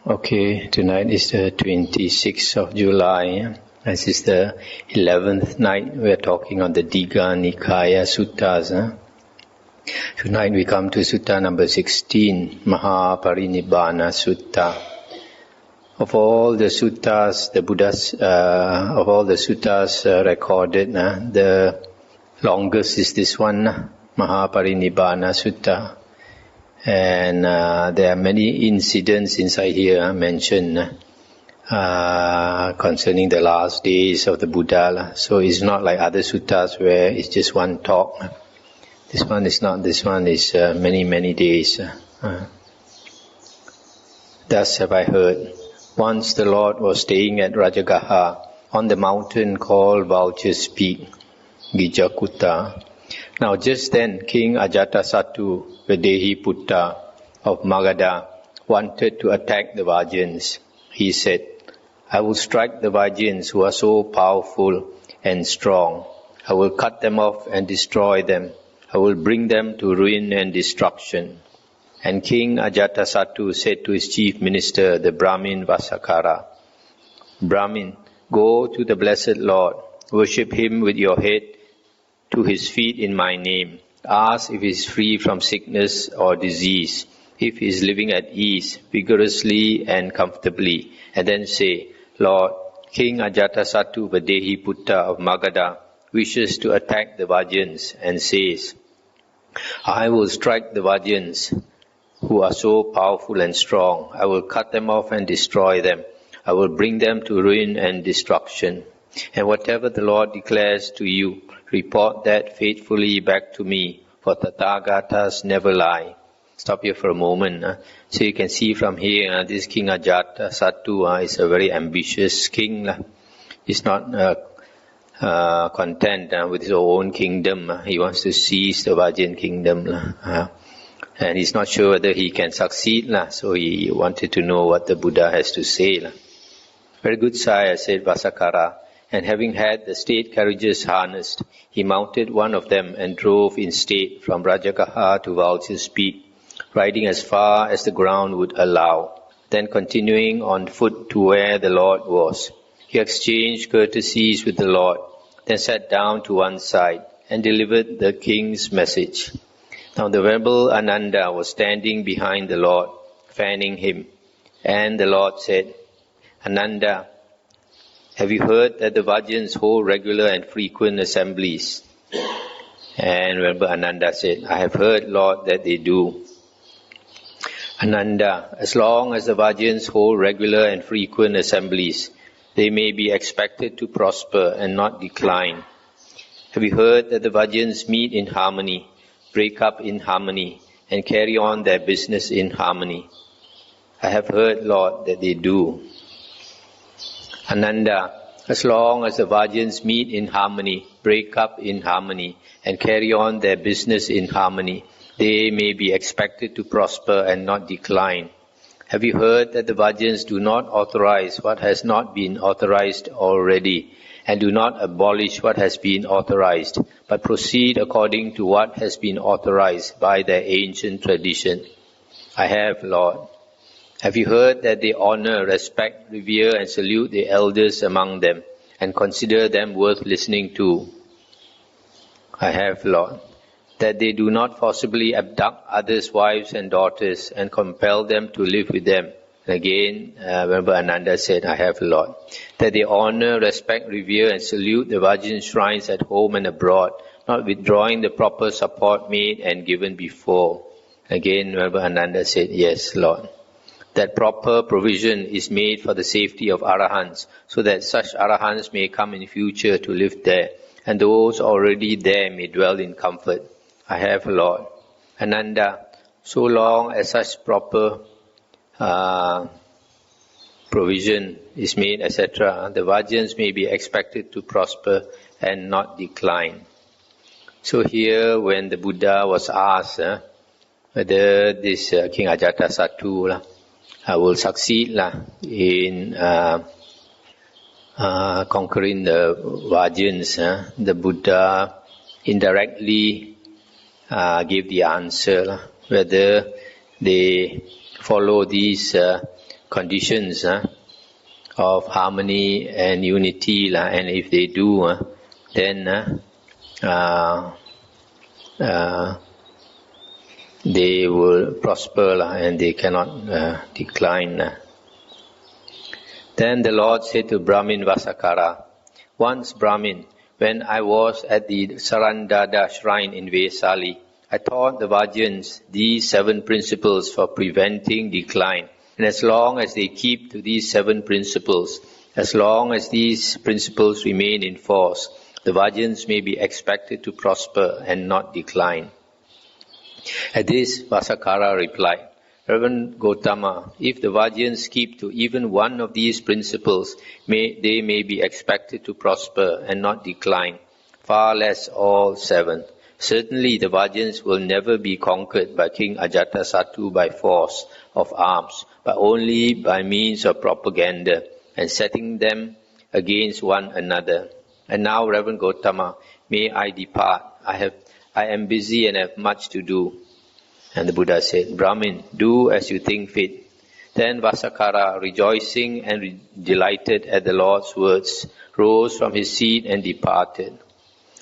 Okay, tonight is the 26th of July. This is the 11th night we are talking on the Dīgha Nikāya suttas. Tonight we come to sutta number 16, Mahaparinibbana sutta. Of all the suttas, the Buddha's, recorded, the longest is this one, Mahaparinibbana sutta. And there are many incidents inside here mentioned concerning the last days of the Buddha. So it's not like other suttas where it's just one talk. This one is not. This one is many days. Thus have I heard. Once the Lord was staying at Rajagaha on the mountain called Vulture's Peak, Gijakutta. Now just then King Ajatasattu, Vedehiputta of Magadha, wanted to attack the Vajjans. He said, I will strike the Vajjans who are so powerful and strong. I will cut them off and destroy them. I will bring them to ruin and destruction. And King Ajatasattu said to his chief minister, the Brahmin Vasakara, Brahmin, go to the blessed Lord, worship him with your head to his feet in my name. Ask if he is free from sickness or disease, if he is living at ease, vigorously and comfortably. And then say, Lord, King Ajatasattu Vedehiputta of Magadha wishes to attack the Vajjans and says, I will strike the Vajjans who are so powerful and strong. I will cut them off and destroy them. I will bring them to ruin and destruction. And whatever the Lord declares to you, report that faithfully back to me, for Tathagatas never lie. Stop here for a moment. So you can see from here, this King Ajatasattu is a very ambitious king. He's not content with his own kingdom. He wants to seize the Vajjan kingdom. And he's not sure whether he can succeed. So he wanted to know what the Buddha has to say. Very good, sire, said Vasakara. And having had the state carriages harnessed, he mounted one of them and drove in state from Rajagaha to Vulture's Peak, riding as far as the ground would allow, then continuing on foot to where the Lord was. He exchanged courtesies with the Lord, then sat down to one side and delivered the king's message. Now the Venerable Ananda was standing behind the Lord, fanning him, and the Lord said, Ananda, have you heard that the Vajjans hold regular and frequent assemblies? And Venerable Ananda said, I have heard, Lord, that they do. Ananda, as long as the Vajjans hold regular and frequent assemblies, they may be expected to prosper and not decline. Have you heard that the Vajjans meet in harmony, break up in harmony, and carry on their business in harmony? I have heard, Lord, that they do. Ananda, as long as the Vajjans meet in harmony, break up in harmony, and carry on their business in harmony, they may be expected to prosper and not decline. Have you heard that the Vajjans do not authorize what has not been authorized already, and do not abolish what has been authorized, but proceed according to what has been authorized by their ancient tradition? I have, Lord. Have you heard that they honor, respect, revere and salute the elders among them and consider them worth listening to? I have, Lord. That they do not forcibly abduct others' wives and daughters and compel them to live with them. And again, Venerable Ananda said, I have, Lord. That they honor, respect, revere and salute the Vajjan shrines at home and abroad, not withdrawing the proper support made and given before. Again, Venerable Ananda said, yes, Lord. That proper provision is made for the safety of Arahants, so that such Arahants may come in future to live there, and those already there may dwell in comfort. I have, Lord. Ananda, so long as such proper provision is made, etc., the Vajjans may be expected to prosper and not decline. So here, when the Buddha was asked whether this King Ajatasattu will succeed in conquering the Vajjans, the Buddha indirectly gave the answer whether they follow these conditions of harmony and unity, and if they do, then they will prosper and they cannot decline. Then the Lord said to Brahmin Vasakara, "Once, Brahmin, when I was at the Sarandada shrine in Vesali, I taught the Vajrayans these 7 principles for preventing decline. And as long as they keep to these 7 principles, as long as these principles remain in force, the Vajrayans may be expected to prosper and not decline." At this, Vasakara replied, "Reverend Gotama, if the Vajrayans keep to even one of these principles, they may be expected to prosper and not decline, far less all 7. Certainly the Vajrayans will never be conquered by King Ajatasattu by force of arms, but only by means of propaganda and setting them against one another. And now, Reverend Gotama, may I depart? I am busy and have much to do." And the Buddha said, "Brahmin, do as you think fit." Then Vasakara, rejoicing and delighted at the Lord's words, rose from his seat and departed.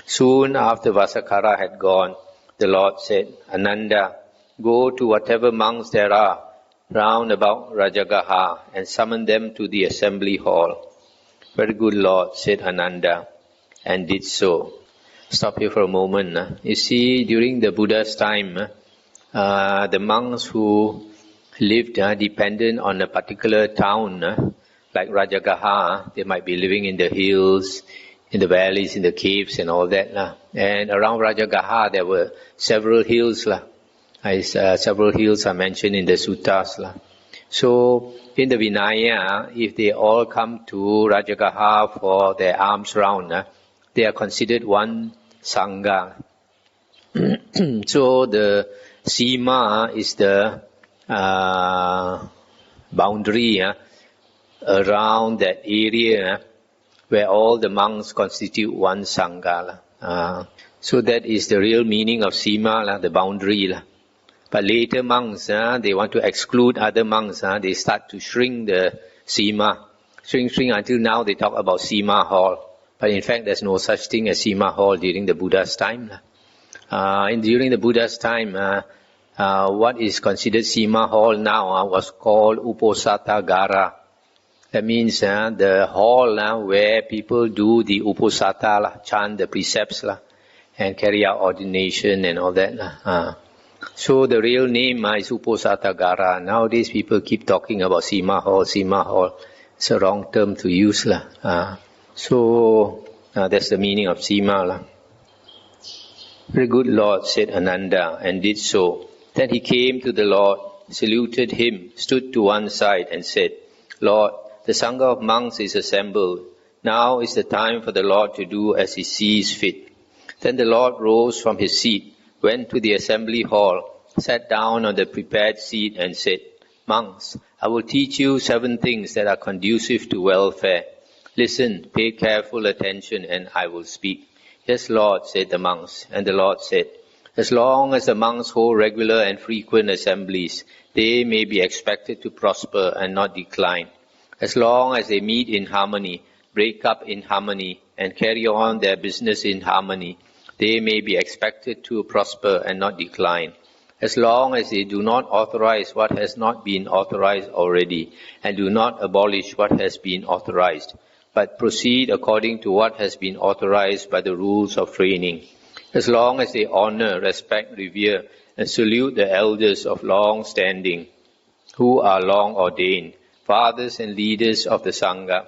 Soon after Vasakara had gone, the Lord said, "Ananda, go to whatever monks there are round about Rajagaha and summon them to the assembly hall." "Very good, Lord," said Ananda, and did so. Stop here for a moment. You see, during the Buddha's time, the monks who lived dependent on a particular town, like Rajagaha, they might be living in the hills, in the valleys, in the caves and all that. And around Rajagaha there were several hills. Several hills are mentioned in the suttas. So in the Vinaya, if they all come to Rajagaha for their alms round, they are considered one Sangha. So the Sima is the boundary around that area where all the monks constitute one Sangha. So that is the real meaning of Sima, the boundary. But later monks, they want to exclude other monks. They start to shrink the Sima. Shrink until now they talk about Sima Hall. But in fact there's no such thing as Sima Hall during the Buddha's time. During the Buddha's time, what is considered Sima Hall now was called Uposatagara. That means the hall where people do the Uposata, chant the precepts and carry out ordination and all that. So the real name is Uposatagara. Nowadays people keep talking about Sima Hall, Sima Hall. It's a wrong term to use. So that's the meaning of Sima. "Very good, Lord," said Ananda, and did so. Then he came to the Lord, saluted him, stood to one side and said, "Lord, the Sangha of monks is assembled. Now is the time for the Lord to do as he sees fit." Then the Lord rose from his seat, went to the assembly hall, sat down on the prepared seat and said, "Monks, I will teach you 7 things that are conducive to welfare. Listen, pay careful attention, and I will speak." "Yes, Lord," said the monks. And the Lord said, "As long as the monks hold regular and frequent assemblies, they may be expected to prosper and not decline. As long as they meet in harmony, break up in harmony, and carry on their business in harmony, they may be expected to prosper and not decline. As long as they do not authorize what has not been authorized already, and do not abolish what has been authorized, but proceed according to what has been authorized by the rules of training. As long as they honor, respect, revere, and salute the elders of long standing, who are long ordained, fathers and leaders of the Sangha.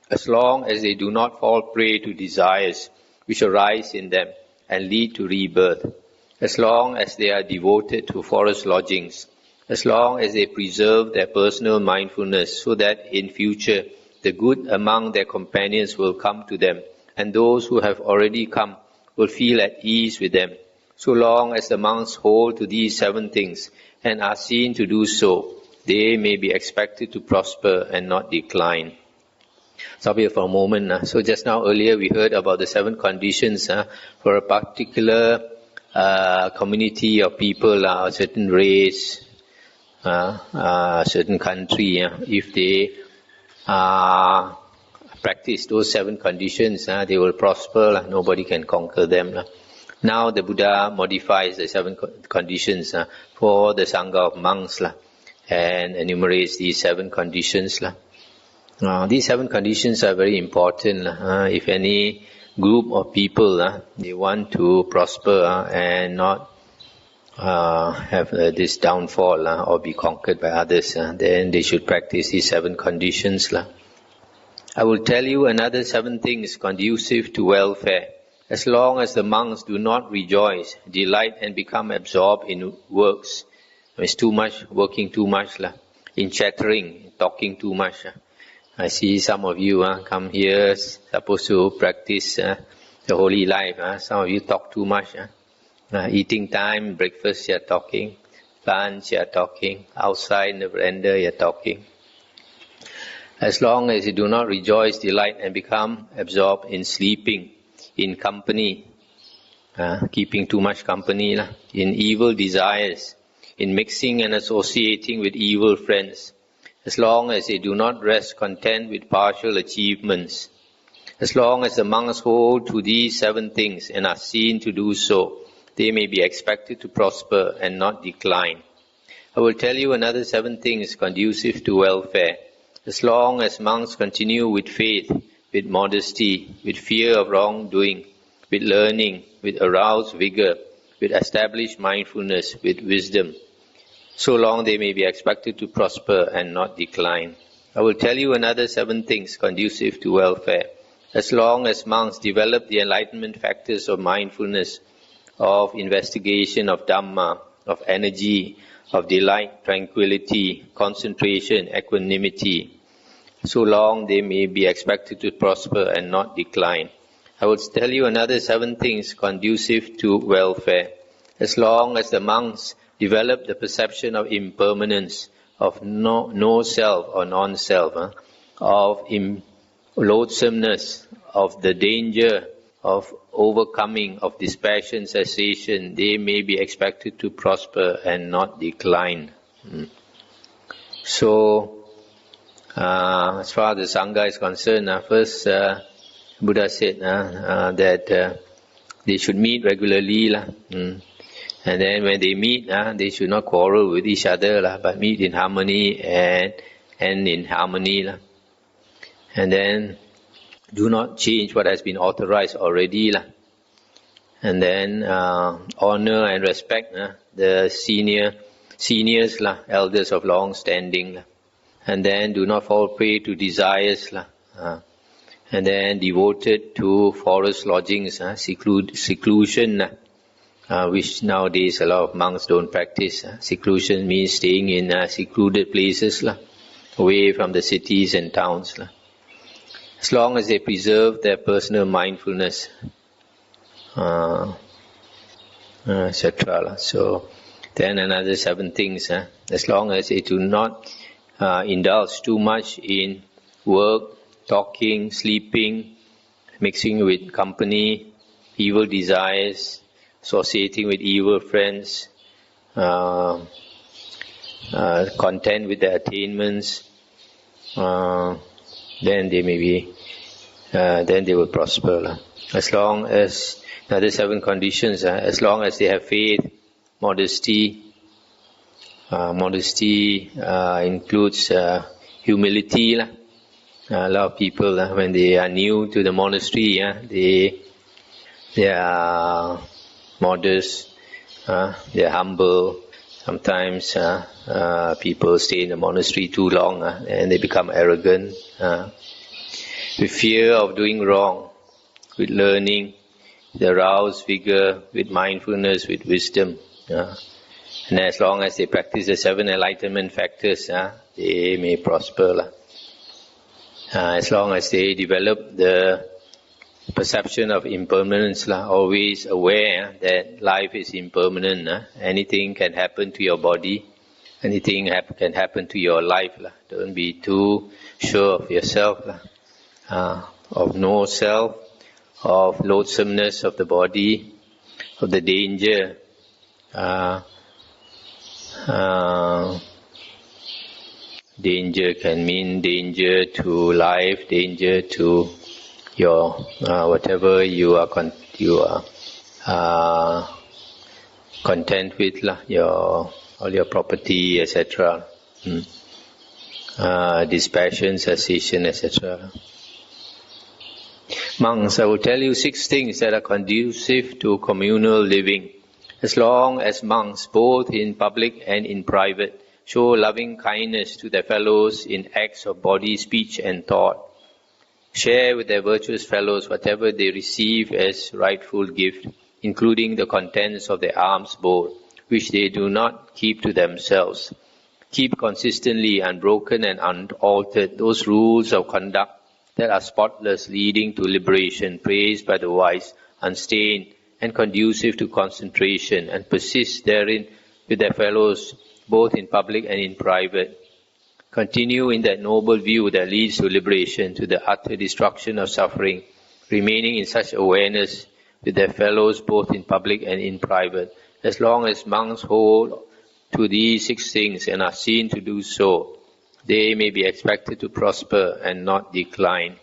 As long as they do not fall prey to desires which arise in them and lead to rebirth. As long as they are devoted to forest lodgings. As long as they preserve their personal mindfulness so that in future the good among their companions will come to them, and those who have already come will feel at ease with them. So long as the monks hold to these 7 things and are seen to do so, they may be expected to prosper and not decline." Stop here for a moment. So just now earlier we heard about the 7 conditions for a particular community of people, a certain race, certain country, if they practice those 7 conditions, they will prosper. Nobody can conquer them. Now the Buddha modifies the 7 conditions for the Sangha of monks and enumerates these 7 conditions. These 7 conditions are very important. If any group of people they want to prosper and not have this downfall or be conquered by others, then they should practice these 7 conditions. I will tell you another 7 things conducive to welfare. As long as the monks do not rejoice, delight and become absorbed in works, it's too much, working too much, in chattering, talking too much. I see some of you come here, supposed to practice the holy life. Some of you talk too much. Eating time, breakfast, you're talking. Lunch, you're talking. Outside in the veranda, you're talking. As long as you do not rejoice, delight and become absorbed in sleeping, in company, keeping too much company, in evil desires, in mixing and associating with evil friends, as long as they do not rest content with partial achievements, as long as the monks hold to these 7 things and are seen to do so, they may be expected to prosper and not decline. I will tell you another 7 things conducive to welfare. As long as monks continue with faith, with modesty, with fear of wrongdoing, with learning, with aroused vigor, with established mindfulness, with wisdom, so long they may be expected to prosper and not decline. I will tell you another 7 things conducive to welfare. As long as monks develop the enlightenment factors of mindfulness, of investigation of Dhamma, of energy, of delight, tranquility, concentration, equanimity, so long they may be expected to prosper and not decline. I will tell you another 7 things conducive to welfare. As long as the monks develop the perception of impermanence, of no self or non-self, of loathsomeness, of the danger of overcoming, of dispassion, cessation, they may be expected to prosper and not decline. So, as far as the Sangha is concerned, first Buddha said that they should meet regularly, and then when they meet, they should not quarrel with each other, but meet in harmony and in harmony. And then do not change what has been authorized already. And then honor and respect the seniors, elders of long standing. And then do not fall prey to desires. And then devoted to forest lodgings, seclusion, which nowadays a lot of monks don't practice. Seclusion means staying in secluded places, away from the cities and towns. As long as they preserve their personal mindfulness, etc. So, then another 7 things. As long as they do not indulge too much in work, talking, sleeping, mixing with company, evil desires, associating with evil friends, content with their attainments, then they may be, then they will prosper. As long as, another 7 conditions, as long as they have faith, modesty, modesty includes humility. A lot of people, when they are new to the monastery, they are modest, they are humble. Sometimes people stay in the monastery too long and they become arrogant. With fear of doing wrong, with learning, with aroused vigor, with mindfulness, with wisdom. And as long as they practice the 7 enlightenment factors, they may prosper. As long as they develop the perception of impermanence, always aware that life is impermanent. Anything can happen to your body, anything can happen to your life. Don't be too sure of yourself, of no self, of loathsomeness of the body, of the danger Danger can mean danger to life, danger to your whatever you are content with, all your property, etc. Dispassion, cessation, etc. Monks, I will tell you 6 things that are conducive to communal living. As long as monks, both in public and in private, show loving kindness to their fellows in acts of body, speech and thought, share with their virtuous fellows whatever they receive as rightful gift, including the contents of their alms bowl, which they do not keep to themselves. Keep consistently, unbroken and unaltered, those rules of conduct that are spotless, leading to liberation, praised by the wise, unstained and conducive to concentration, and persist therein with their fellows, both in public and in private. Continue in that noble view that leads to liberation, to the utter destruction of suffering, remaining in such awareness with their fellows both in public and in private. As long as monks hold to these 6 things and are seen to do so, they may be expected to prosper and not decline.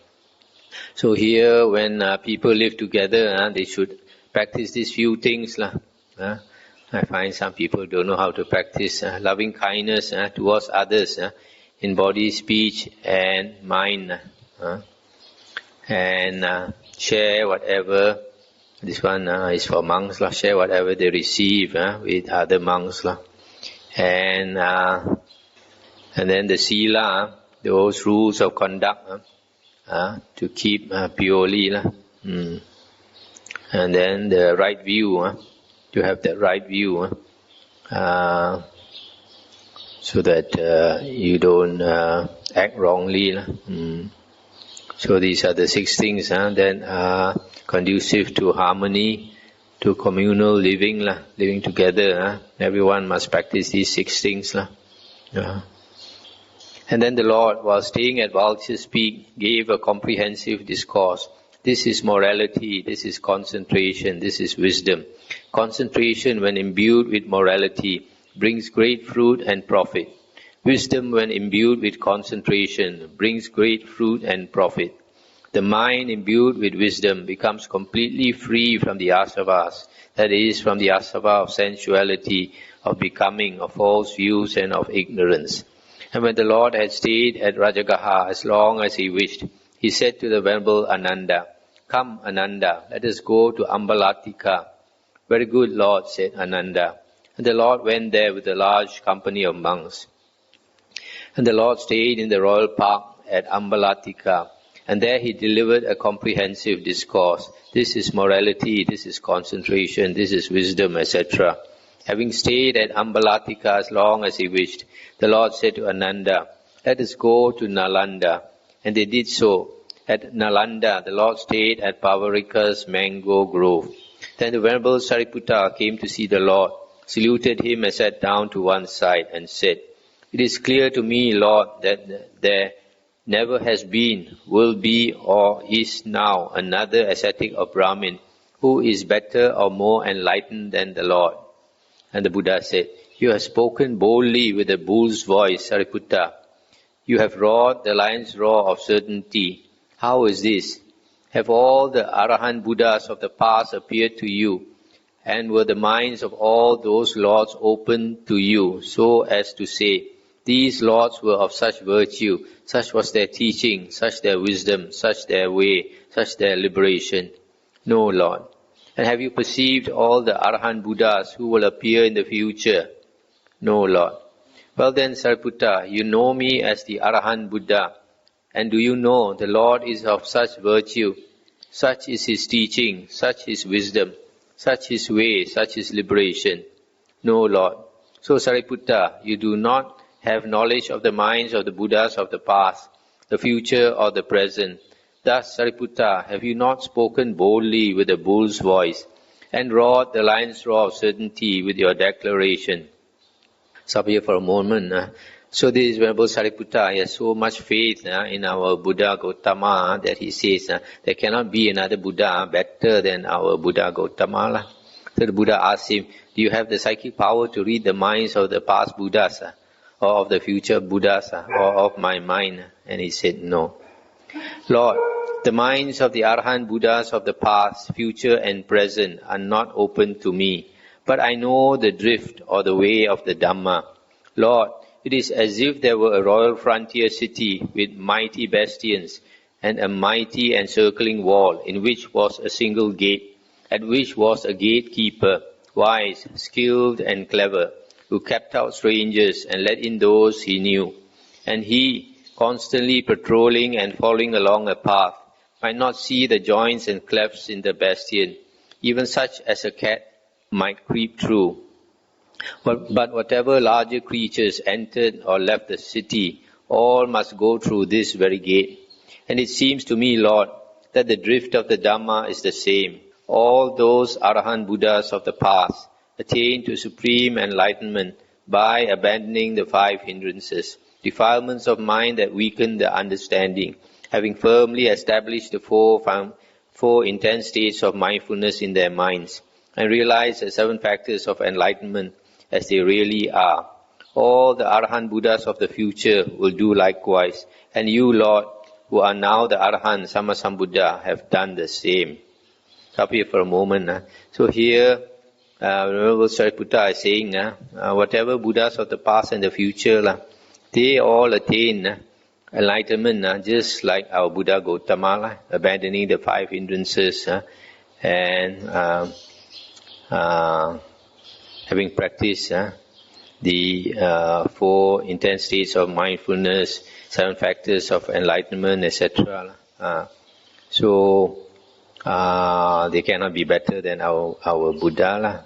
So here, when people live together, they should practice these few things. I find some people don't know how to practice loving kindness towards others in body, speech and mind. And share whatever, this one is for monks, share whatever they receive with other monks. And then the sila, those rules of conduct to keep purely. And then the right view, to have the right view, so that you don't act wrongly. So these are the 6 things that are conducive to harmony, to communal living, living together. Everyone must practice these 6 things. And then the Lord, while staying at Vulture's Peak, gave a comprehensive discourse. This is morality, this is concentration, this is wisdom. Concentration, when imbued with morality, brings great fruit and profit. Wisdom, when imbued with concentration, brings great fruit and profit. The mind imbued with wisdom becomes completely free from the asavas, that is, from the asava of sensuality, of becoming, of false views and of ignorance. And when the Lord had stayed at Rajagaha as long as he wished, he said to the Venerable Ananda, "Come, Ananda, let us go to Ambalatika." "Very good, Lord," said Ananda. And the Lord went there with a large company of monks. And the Lord stayed in the royal park at Ambalatika, and there he delivered a comprehensive discourse. This is morality, this is concentration, this is wisdom, etc. Having stayed at Ambalatika as long as he wished, the Lord said to Ananda, "Let us go to Nalanda." And they did so. At Nalanda, the Lord stayed at Pavarika's mango grove. Then the Venerable Sariputta came to see the Lord, saluted him and sat down to one side and said, "It is clear to me, Lord, that there never has been, will be or is now another ascetic or Brahmin who is better or more enlightened than the Lord." And the Buddha said, "You have spoken boldly with a bull's voice, Sariputta. You have roared the lion's roar of certainty. How is this? Have all the Arahant Buddhas of the past appeared to you, and were the minds of all those lords open to you, so as to say, these lords were of such virtue, such was their teaching, such their wisdom, such their way, such their liberation? No, Lord. And have you perceived all the Arahant Buddhas who will appear in the future? No, Lord. Well then, Sariputta, you know me as the Arahant Buddha. And do you know the Lord is of such virtue, such is his teaching, such his wisdom, such his way, such his liberation? No, Lord. So, Sariputta, you do not have knowledge of the minds of the Buddhas of the past, the future or the present. Thus, Sariputta, have you not spoken boldly with a bull's voice, and roared the lion's roar of certainty with your declaration? Stop here for a moment. So this Venerable Sariputta has so much faith in our Buddha Gautama that he says there cannot be another Buddha better than our Buddha Gautama. So the Buddha asked him, "Do you have the psychic power to read the minds of the past Buddhas?" or of the future Buddhas, or of my mind? And he said, no. Lord, the minds of the Arahant Buddhas of the past, future and present are not open to me, but I know the drift or the way of the Dhamma. Lord, it is as if there were a royal frontier city with mighty bastions and a mighty encircling wall in which was a single gate, at which was a gatekeeper, wise, skilled and clever, who kept out strangers and let in those he knew. And he, constantly patrolling and following along a path, might not see the joints and clefts in the bastion, even such as a cat might creep through. But whatever larger creatures entered or left the city, all must go through this very gate. And it seems to me, Lord, that the drift of the Dhamma is the same. All those Arahant Buddhas of the past attain to supreme enlightenment by abandoning the 5 hindrances, defilements of mind that weaken the understanding, having firmly established the four intense states of mindfulness in their minds, and realize the 7 factors of enlightenment as they really are. All the Arahant Buddhas of the future will do likewise, and you, Lord, who are now the Arahant Sammasambuddha, have done the same. Stop here for a moment. So here, Venerable Sariputta is saying, whatever Buddhas of the past and the future, they all attain enlightenment, just like our Buddha Gautama, abandoning the 5 hindrances and having practiced the 4 intense states of mindfulness, 7 factors of enlightenment, etc. So they cannot be better than our Buddha.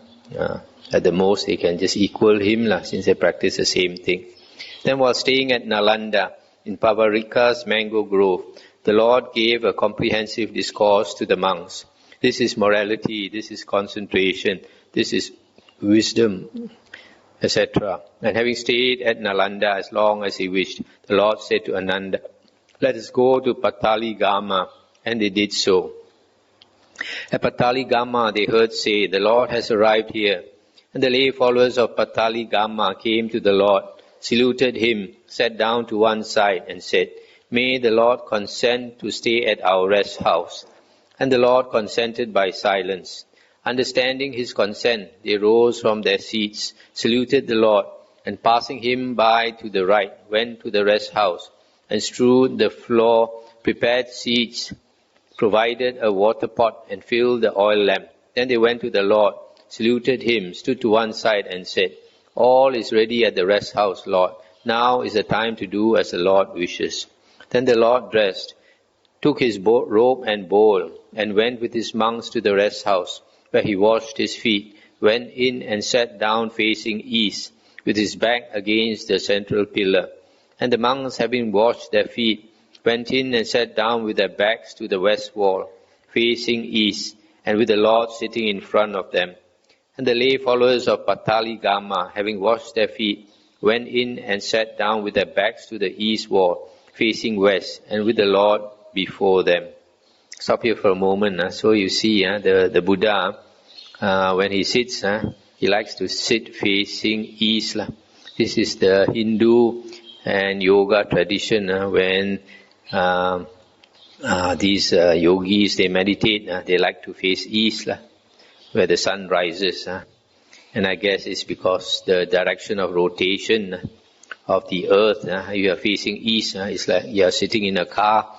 At the most, they can just equal him, since they practice the same thing. Then while staying at Nalanda, in Pavarika's mango grove, the Lord gave a comprehensive discourse to the monks. This is morality, this is concentration, this is wisdom, etc. And having stayed at Nalanda as long as he wished, the Lord said to Ananda, let us go to Pataligama, and they did so. At Pataligama they heard say, the Lord has arrived here. And the lay followers of Pataligama came to the Lord, saluted him, sat down to one side and said, may the Lord consent to stay at our rest house. And the Lord consented by silence. Understanding his consent, they rose from their seats, saluted the Lord, and passing him by to the right, went to the rest house, and strewed the floor, prepared seats, provided a water pot, and filled the oil lamp. Then they went to the Lord, saluted him, stood to one side, and said, all is ready at the rest house, Lord. Now is the time to do as the Lord wishes. Then the Lord dressed, took his robe and bowl, and went with his monks to the rest house, where he washed his feet, went in and sat down facing east, with his back against the central pillar. And the monks, having washed their feet, went in and sat down with their backs to the west wall, facing east, and with the Lord sitting in front of them. And the lay followers of Pataligama, having washed their feet, went in and sat down with their backs to the east wall, facing west, and with the Lord before them. Stop here for a moment. So you see, the Buddha, when he sits, he likes to sit facing east. This is the Hindu and yoga tradition. When these yogis, they meditate, they like to face east, where the sun rises. And I guess it's because the direction of rotation of the earth, you are facing east. It's like you are sitting in a car,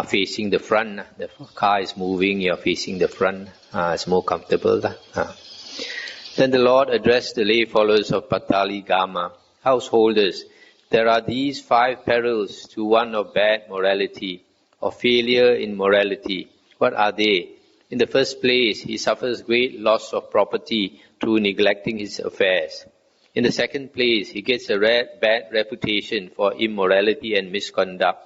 facing the front. The car is moving, you are facing the front. It's more comfortable. Then the Lord addressed the lay followers of Pataligama, householders, there are these 5 perils to one of bad morality, of failure in morality. What are they? In the first place, he suffers great loss of property through neglecting his affairs. In the second place, he gets a bad reputation for immorality and misconduct.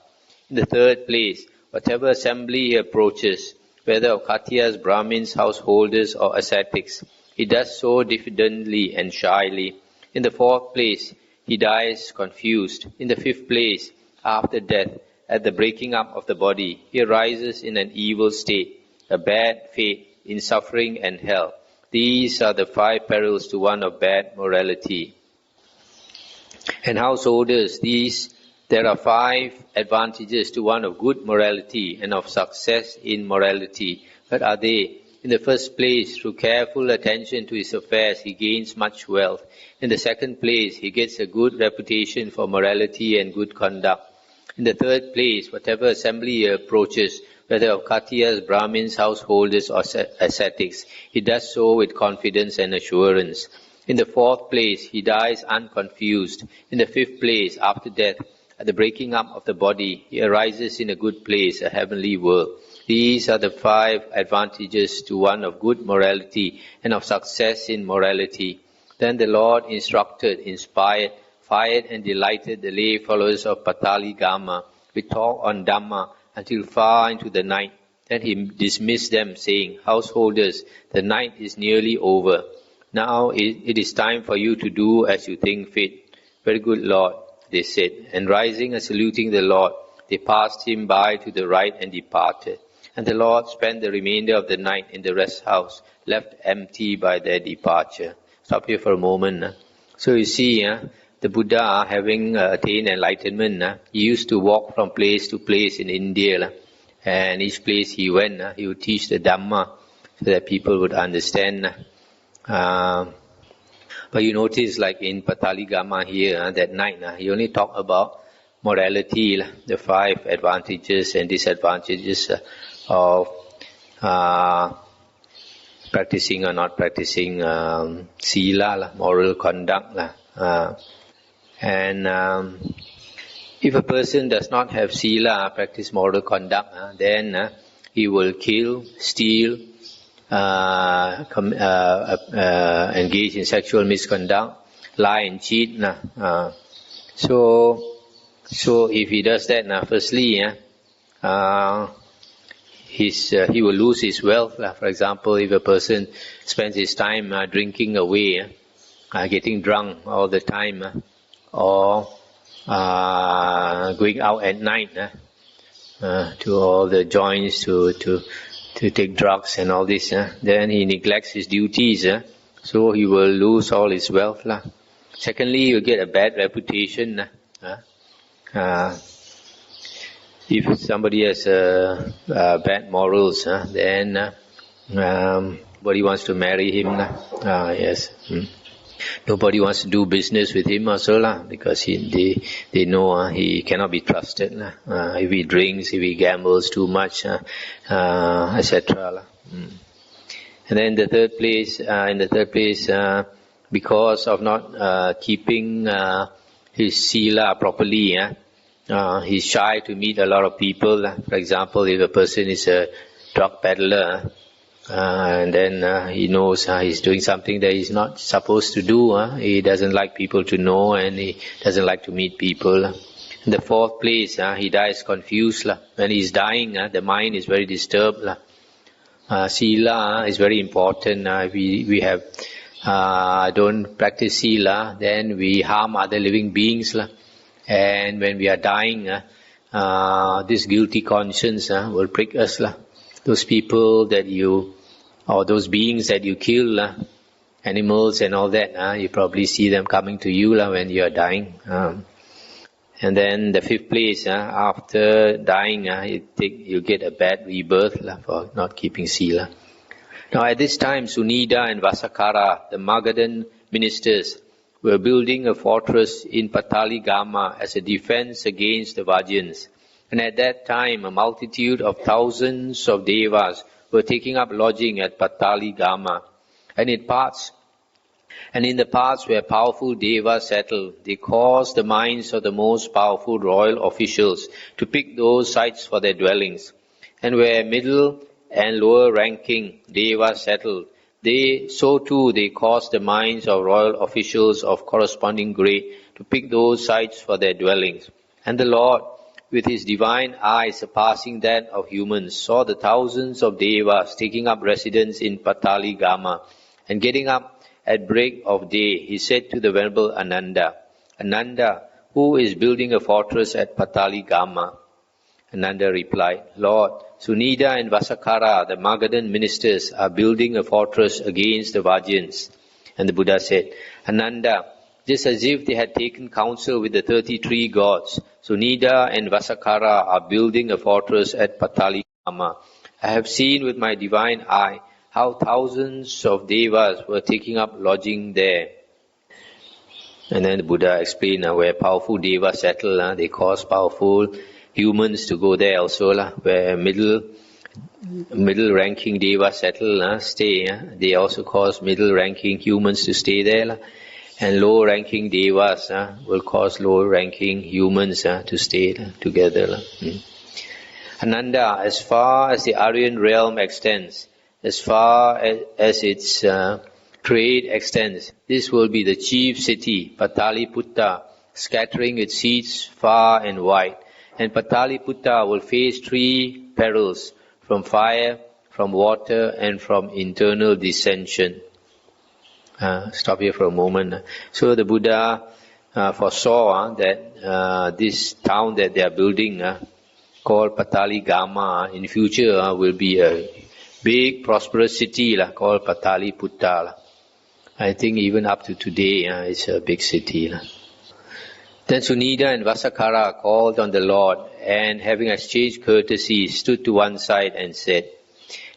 In the third place, whatever assembly he approaches, whether of Khattiyas, Brahmins, householders or ascetics, he does so diffidently and shyly. In the fourth place, he dies confused. In the fifth place, after death, at the breaking up of the body, he arises in an evil state, a bad fate, in suffering and hell. These are the 5 perils to one of bad morality. And householders, there are 5 advantages to one of good morality and of success in morality. What are they? In the first place, through careful attention to his affairs, he gains much wealth. In the second place, he gets a good reputation for morality and good conduct. In the third place, whatever assembly he approaches, whether of Khatiyas, Brahmins, householders or ascetics, he does so with confidence and assurance. In the fourth place, he dies unconfused. In the fifth place, after death, at the breaking up of the body, he arises in a good place, a heavenly world. These are the 5 advantages to one of good morality and of success in morality. Then the Lord instructed, inspired, fired and delighted the lay followers of Pataligama with talk on Dhamma until far into the night. Then he dismissed them, saying, "Householders, the night is nearly over. Now it is time for you to do as you think fit." "Very good, Lord," they said. And rising and saluting the Lord, they passed him by to the right and departed. And the Lord spent the remainder of the night in the rest house, left empty by their departure. Stop here for a moment. So you see, the Buddha, having attained enlightenment, he used to walk from place to place in India. And each place he went, he would teach the Dhamma so that people would understand. But you notice, like in Pataligama here, that night, he only talked about morality, the 5 advantages and disadvantages of practicing or not practicing sila, moral conduct. And if a person does not have sila, practice moral conduct, then he will kill, steal, engage in sexual misconduct, lie and cheat. So if he does that, firstly, he will lose his wealth. For example, if a person spends his time drinking away, getting drunk all the time, or going out at night to all the joints to take drugs and all this, then he neglects his duties, so he will lose all his wealth. Secondly, you get a bad reputation. If somebody has bad morals, then nobody wants to marry him. Yes. Nobody wants to do business with him also, because they know he cannot be trusted. If he drinks, if he gambles too much, etc. And then in the third place, because of not keeping his sila properly, he's shy to meet a lot of people. For example, if a person is a drug peddler, and then he knows he's doing something that he's not supposed to do, he doesn't like people to know, and he doesn't like to meet people. In the fourth place, he dies confused. When he's dying, the mind is very disturbed. Sila is very important. If we have don't practice sila, then we harm other living beings. And when we are dying, this guilty conscience will prick us. Those people that or those beings that you kill, animals and all that, you probably see them coming to you when you are dying. And then the fifth place, after dying, you get a bad rebirth for not keeping sila. Now at this time, Sunida and Vasakara, the Magadhan ministers, were building a fortress in Pataligama as a defense against the Vajjans. And at that time, a multitude of thousands of devas were taking up lodging at Pataligama. And in the parts where powerful devas settled, they caused the minds of the most powerful royal officials to pick those sites for their dwellings. And where middle and lower ranking devas settled, so too they caused the minds of royal officials of corresponding grade to pick those sites for their dwellings. And the Lord, with his divine eyes surpassing that of humans, saw the thousands of devas taking up residence in Pataligama. And getting up at break of day, he said to the Venerable Ananda, "Ananda, who is building a fortress at Pataligama?" Ananda replied, "Lord, Sunida and Vasakara, the Magadhan ministers, are building a fortress against the Vajjans." And the Buddha said, "Ananda, just as if they had taken counsel with the 33 gods. Sunida and Vasakara are building a fortress at Pataligama. I have seen with my divine eye how thousands of devas were taking up lodging there. And then the Buddha explained where powerful devas settle, they cause powerful humans to go there also. Where middle-ranking devas settle, stay. They also cause middle-ranking humans to stay there. And low-ranking devas will cause low-ranking humans to stay together. Ananda, as far as the Aryan realm extends, as far as its trade extends, this will be the chief city, Pataliputta, scattering its seeds far and wide. And Pataliputta will face 3 perils, from fire, from water, and from internal dissension. Stop here for a moment. So the Buddha foresaw that this town that they are building, called Pataligama, in future will be a big prosperous city called Pataliputta. I think even up to today it's a big city. Then Sunida and Vasakara called on the Lord, and having exchanged courtesy, stood to one side and said,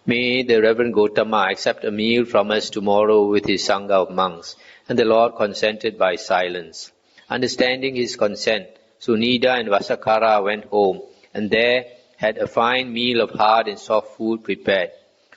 "May the Reverend Gotama accept a meal from us tomorrow with his Sangha of monks." And the Lord consented by silence. Understanding his consent, Sunida and Vasakara went home, and there had a fine meal of hard and soft food prepared.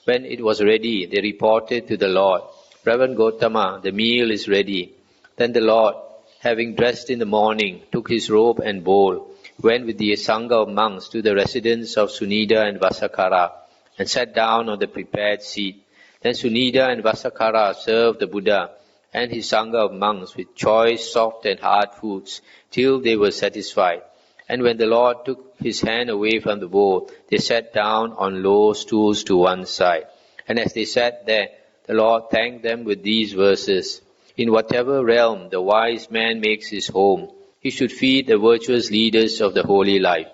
When it was ready, they reported to the Lord, "Reverend Gotama, the meal is ready." Then the Lord, having dressed in the morning, took his robe and bowl, went with the Sangha of monks to the residence of Sunida and Vasakara, and sat down on the prepared seat. Then Sunida and Vasakara served the Buddha and his Sangha of monks with choice, soft and hard foods, till they were satisfied. And when the Lord took his hand away from the bowl, they sat down on low stools to one side. And as they sat there, the Lord thanked them with these verses. "In whatever realm the wise man makes his home, he should feed the virtuous leaders of the holy life.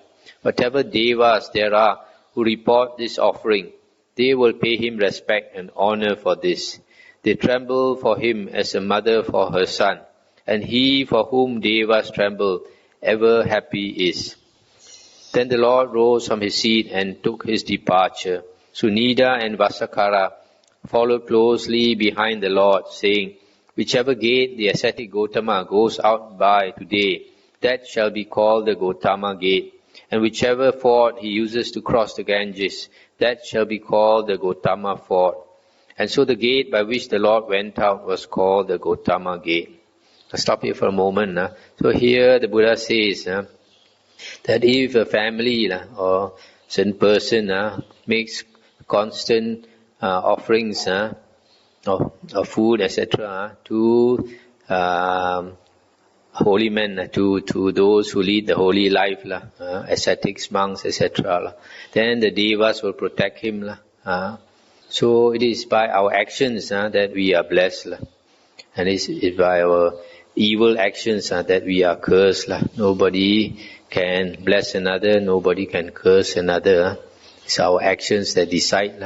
Whatever devas there are who report this offering, they will pay him respect and honor for this. They tremble for him as a mother for her son, and he for whom devas tremble ever happy is." Then the Lord rose from his seat and took his departure. Sunida and Vasakara followed closely behind the Lord, saying, "Whichever gate the ascetic Gotama goes out by today, that shall be called the Gotama gate. And whichever ford he uses to cross the Ganges, that shall be called the Gotama ford." And so the gate by which the Lord went out was called the Gotama gate. I'll stop here for a moment. So here the Buddha says that if a family or certain person makes constant offerings of food, etc., to holy men, to those who lead the holy life, ascetics, monks, etc., then the devas will protect him. So it is by our actions that we are blessed, and it's by our evil actions that we are cursed. Nobody can bless another, nobody can curse another. It's our actions that decide.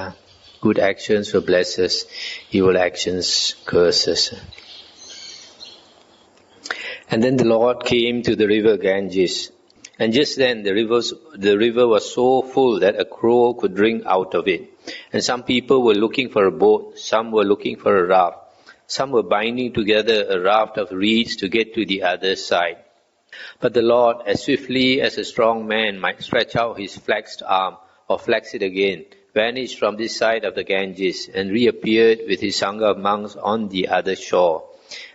Good actions will bless us, evil actions curse us. And then the Lord came to the river Ganges, and just then the river was so full that a crow could drink out of it. And some people were looking for a boat, some were looking for a raft, some were binding together a raft of reeds to get to the other side. But the Lord, as swiftly as a strong man might stretch out his flexed arm or flex it again, vanished from this side of the Ganges and reappeared with his Sangha of monks on the other shore.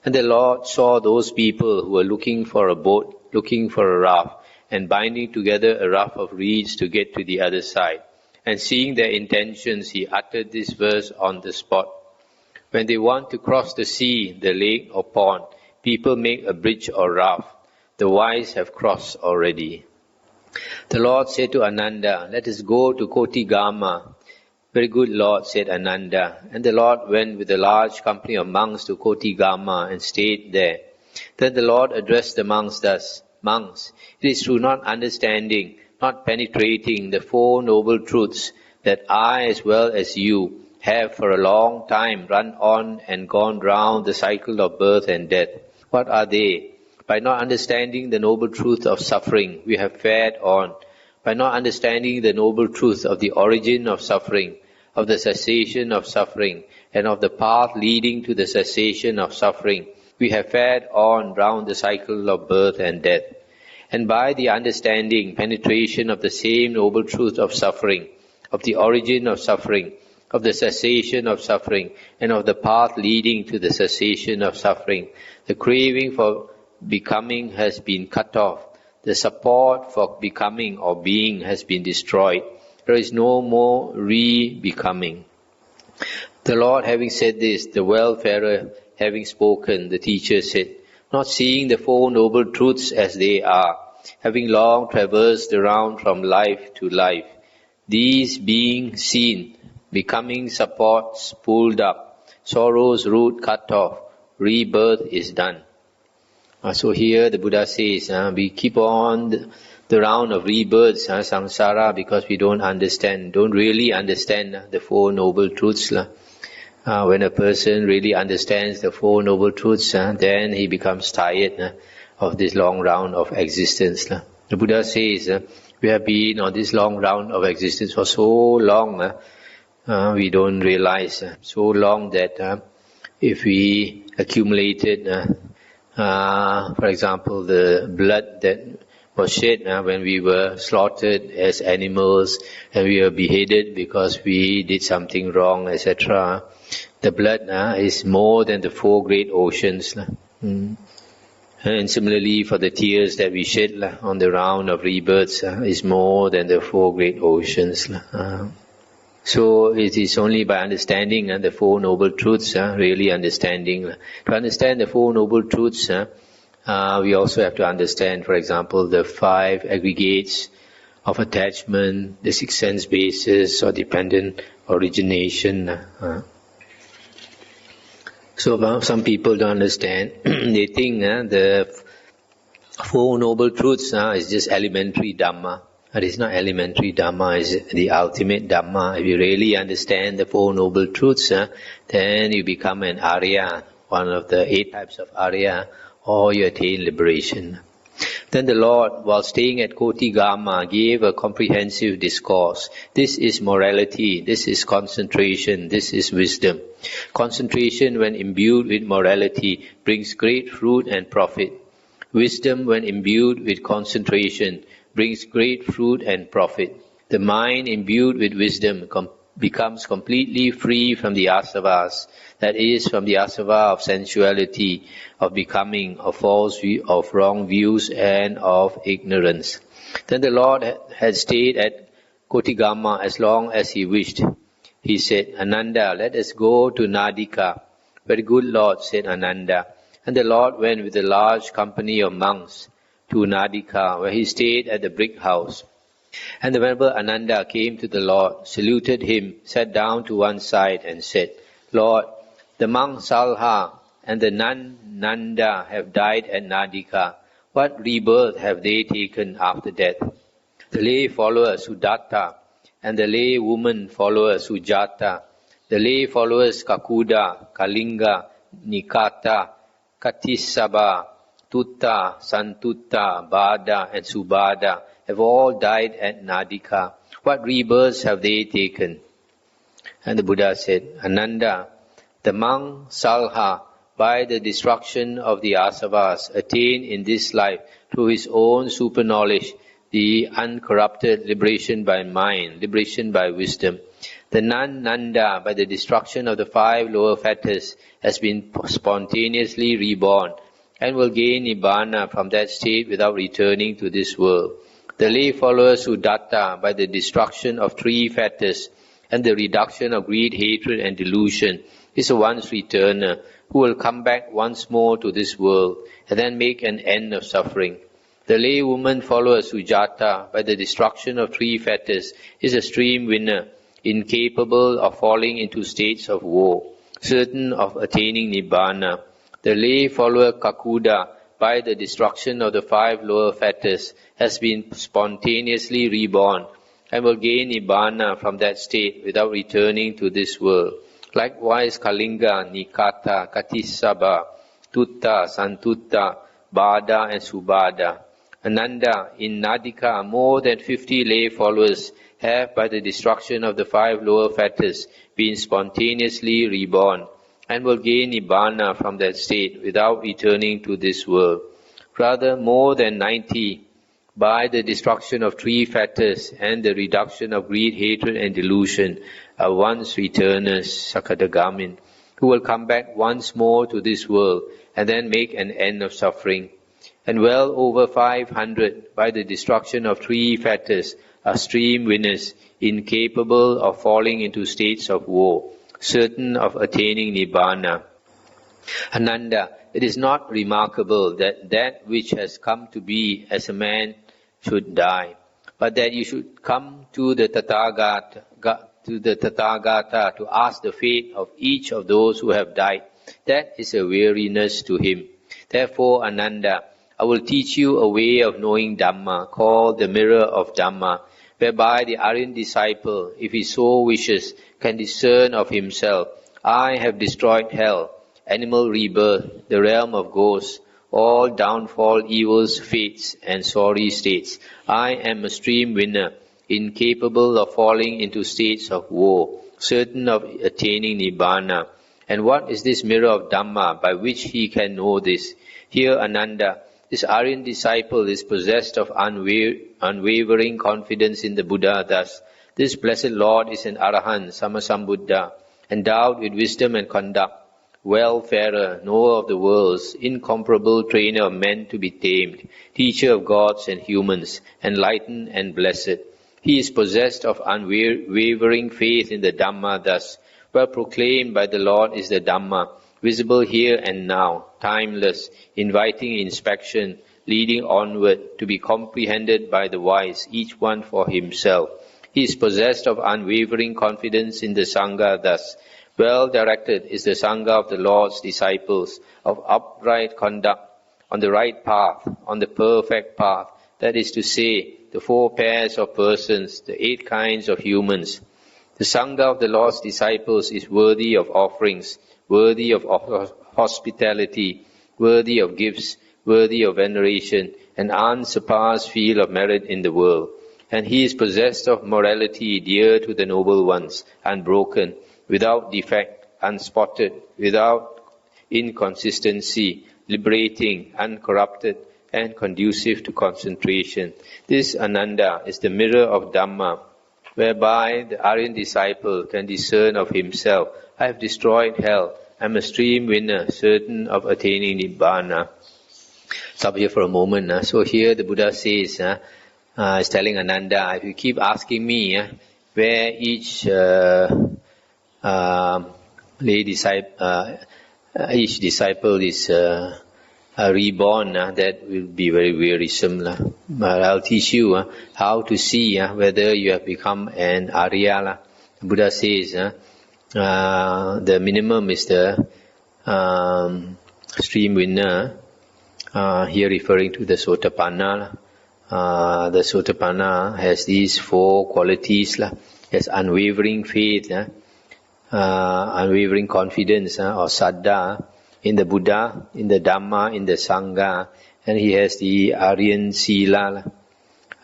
And the Lord saw those people who were looking for a boat, looking for a raft, and binding together a raft of reeds to get to the other side. And seeing their intentions, he uttered this verse on the spot. When they want to cross the sea, the lake or pond, people make a bridge or raft. The wise have crossed already. The Lord said to Ananda, "Let us go to Kotigama." "Very good, Lord," said Ananda. And the Lord went with a large company of monks to Kotigama and stayed there. Then the Lord addressed the monks thus, "Monks, it is through not understanding, not penetrating the four noble truths that I as well as you have for a long time run on and gone round the cycle of birth and death. What are they? By not understanding the noble truth of suffering, we have fared on. By not understanding the noble truth of the origin of suffering, of the cessation of suffering, and of the path leading to the cessation of suffering, we have fared on round the cycle of birth and death. And by the understanding, penetration of the same noble truth of suffering, of the origin of suffering, of the cessation of suffering, and of the path leading to the cessation of suffering, the craving for becoming has been cut off. The support for becoming or being has been destroyed. There is no more re-becoming. The Lord having said this, the welfarer having spoken, the teacher said, not seeing the Four Noble Truths as they are, having long traversed around from life to life, these being seen, becoming supports pulled up, sorrow's root cut off, rebirth is done. So here the Buddha says, we keep on the round of rebirths, samsara, because we don't really understand the Four Noble Truths. When a person really understands the Four Noble Truths, then he becomes tired of this long round of existence. The Buddha says, we have been on this long round of existence for so long, we don't realize, so long that if we accumulated, for example, the blood that was shed when we were slaughtered as animals and we were beheaded because we did something wrong, etc. The blood is more than the four great oceans. And similarly, for the tears that we shed on the round of rebirths is more than the four great oceans. So it is only by understanding the Four Noble Truths, really understanding. To understand the Four Noble Truths, we also have to understand, for example, the 5 aggregates of attachment, the 6 sense bases or dependent origination. So some people don't understand. They think the Four Noble Truths is just elementary Dhamma. It is not elementary Dhamma, it is the ultimate Dhamma. If you really understand the Four Noble Truths, then you become an Arya, one of the 8 types of Arya, or you attain liberation. Then the Lord, while staying at Kotigama, gave a comprehensive discourse. This is morality, this is concentration, this is wisdom. Concentration, when imbued with morality, brings great fruit and profit. Wisdom, when imbued with concentration, brings great fruit and profit. The mind imbued with wisdom becomes completely free from the asavas, that is, from the asava of sensuality, of becoming, of false view, of wrong views, and of ignorance. Then the Lord had stayed at Kotigama as long as he wished. He said, Ananda, let us go to Nadika. Very good, Lord, said Ananda. And the Lord went with a large company of monks to Nadika, where he stayed at the brick house. And the Venerable Ananda came to the Lord, saluted him, sat down to one side and said, Lord, the monk Salha and the nun Nanda have died at Nadika. What rebirth have they taken after death? The lay follower Sudatta and the lay woman follower Sujata, the lay followers Kakuda, Kalinga, Nikāya, Katisaba, Tutta, Santutta, Bada and Subada have all died at Nadika. What rebirths have they taken? And the Buddha said, Ananda, the monk Salha, by the destruction of the asavas, attained in this life through his own super knowledge the uncorrupted liberation by mind, liberation by wisdom. The nun Nanda, by the destruction of the 5 lower fetters, has been spontaneously reborn and will gain Nibbana from that state without returning to this world. The lay follower Sudatta, by the destruction of 3 fetters and the reduction of greed, hatred and delusion, is a once returner who will come back once more to this world and then make an end of suffering. The lay woman follower Sujata, by the destruction of 3 fetters, is a stream winner, incapable of falling into states of woe, certain of attaining Nibbana. The lay follower Kakuda, by the destruction of the 5 lower fetters, has been spontaneously reborn and will gain Nibbana from that state without returning to this world. Likewise, Kalinga, Nikāya, Katisaba, Tutta, Santutta, Bada and Subada. Ananda, in Nadika, more than 50 lay followers have, by the destruction of the 5 lower fetters, been spontaneously reborn, and will gain Nibbana from that state without returning to this world. Rather, more than 90, by the destruction of 3 fetters and the reduction of greed, hatred and delusion, are once returners, Sakadagamin, who will come back once more to this world and then make an end of suffering. And well over 500, by the destruction of 3 fetters, are stream winners, incapable of falling into states of woe, certain of attaining Nibbana. Ananda, it is not remarkable that that which has come to be as a man should die, but that you should come to the Tathagata to ask the fate of each of those who have died. That is a weariness to him. Therefore, Ananda, I will teach you a way of knowing Dhamma, called the mirror of Dhamma, whereby the Aryan disciple, if he so wishes, can discern of himself, I have destroyed hell, animal rebirth, the realm of ghosts, all downfall, evils, fates, and sorry states. I am a stream winner, incapable of falling into states of woe, certain of attaining Nibbana. And what is this mirror of Dhamma by which he can know this? Here, Ananda, this Aryan disciple is possessed of unwavering confidence in the Buddha. Thus, this blessed Lord is an Arahant, Sammasambuddha, endowed with wisdom and conduct, wayfarer, knower of the worlds, incomparable trainer of men to be tamed, teacher of gods and humans, enlightened and blessed. He is possessed of unwavering faith in the Dhamma. Thus, well proclaimed by the Lord is the Dhamma, visible here and now, timeless, inviting inspection, leading onward, to be comprehended by the wise, each one for himself. He is possessed of unwavering confidence in the Sangha. Thus, well directed is the Sangha of the Lord's disciples, of upright conduct, on the right path, on the perfect path, that is to say, the 4 pairs of persons, the 8 kinds of humans. The Sangha of the Lord's disciples is worthy of offerings, worthy of hospitality, worthy of gifts, worthy of veneration, an unsurpassed field of merit in the world. And he is possessed of morality dear to the noble ones, unbroken, without defect, unspotted, without inconsistency, liberating, uncorrupted, and conducive to concentration. This Ananda is the mirror of Dhamma, whereby the Aryan disciple can discern of himself, I have destroyed hell, I am a stream winner, certain of attaining Nibbana. Stop here for a moment. So here the Buddha says, is telling Ananda, if you keep asking me where each each disciple is reborn, that will be very wearisome. But I'll teach you how to see whether you have become an Arya. The Buddha says the minimum is the stream winner, here referring to the Sotapanna. The Sotapanna has these 4 qualities. Has unwavering faith, unwavering confidence or saddha in the Buddha, in the Dhamma, in the Sangha, and he has the Aryan Sila,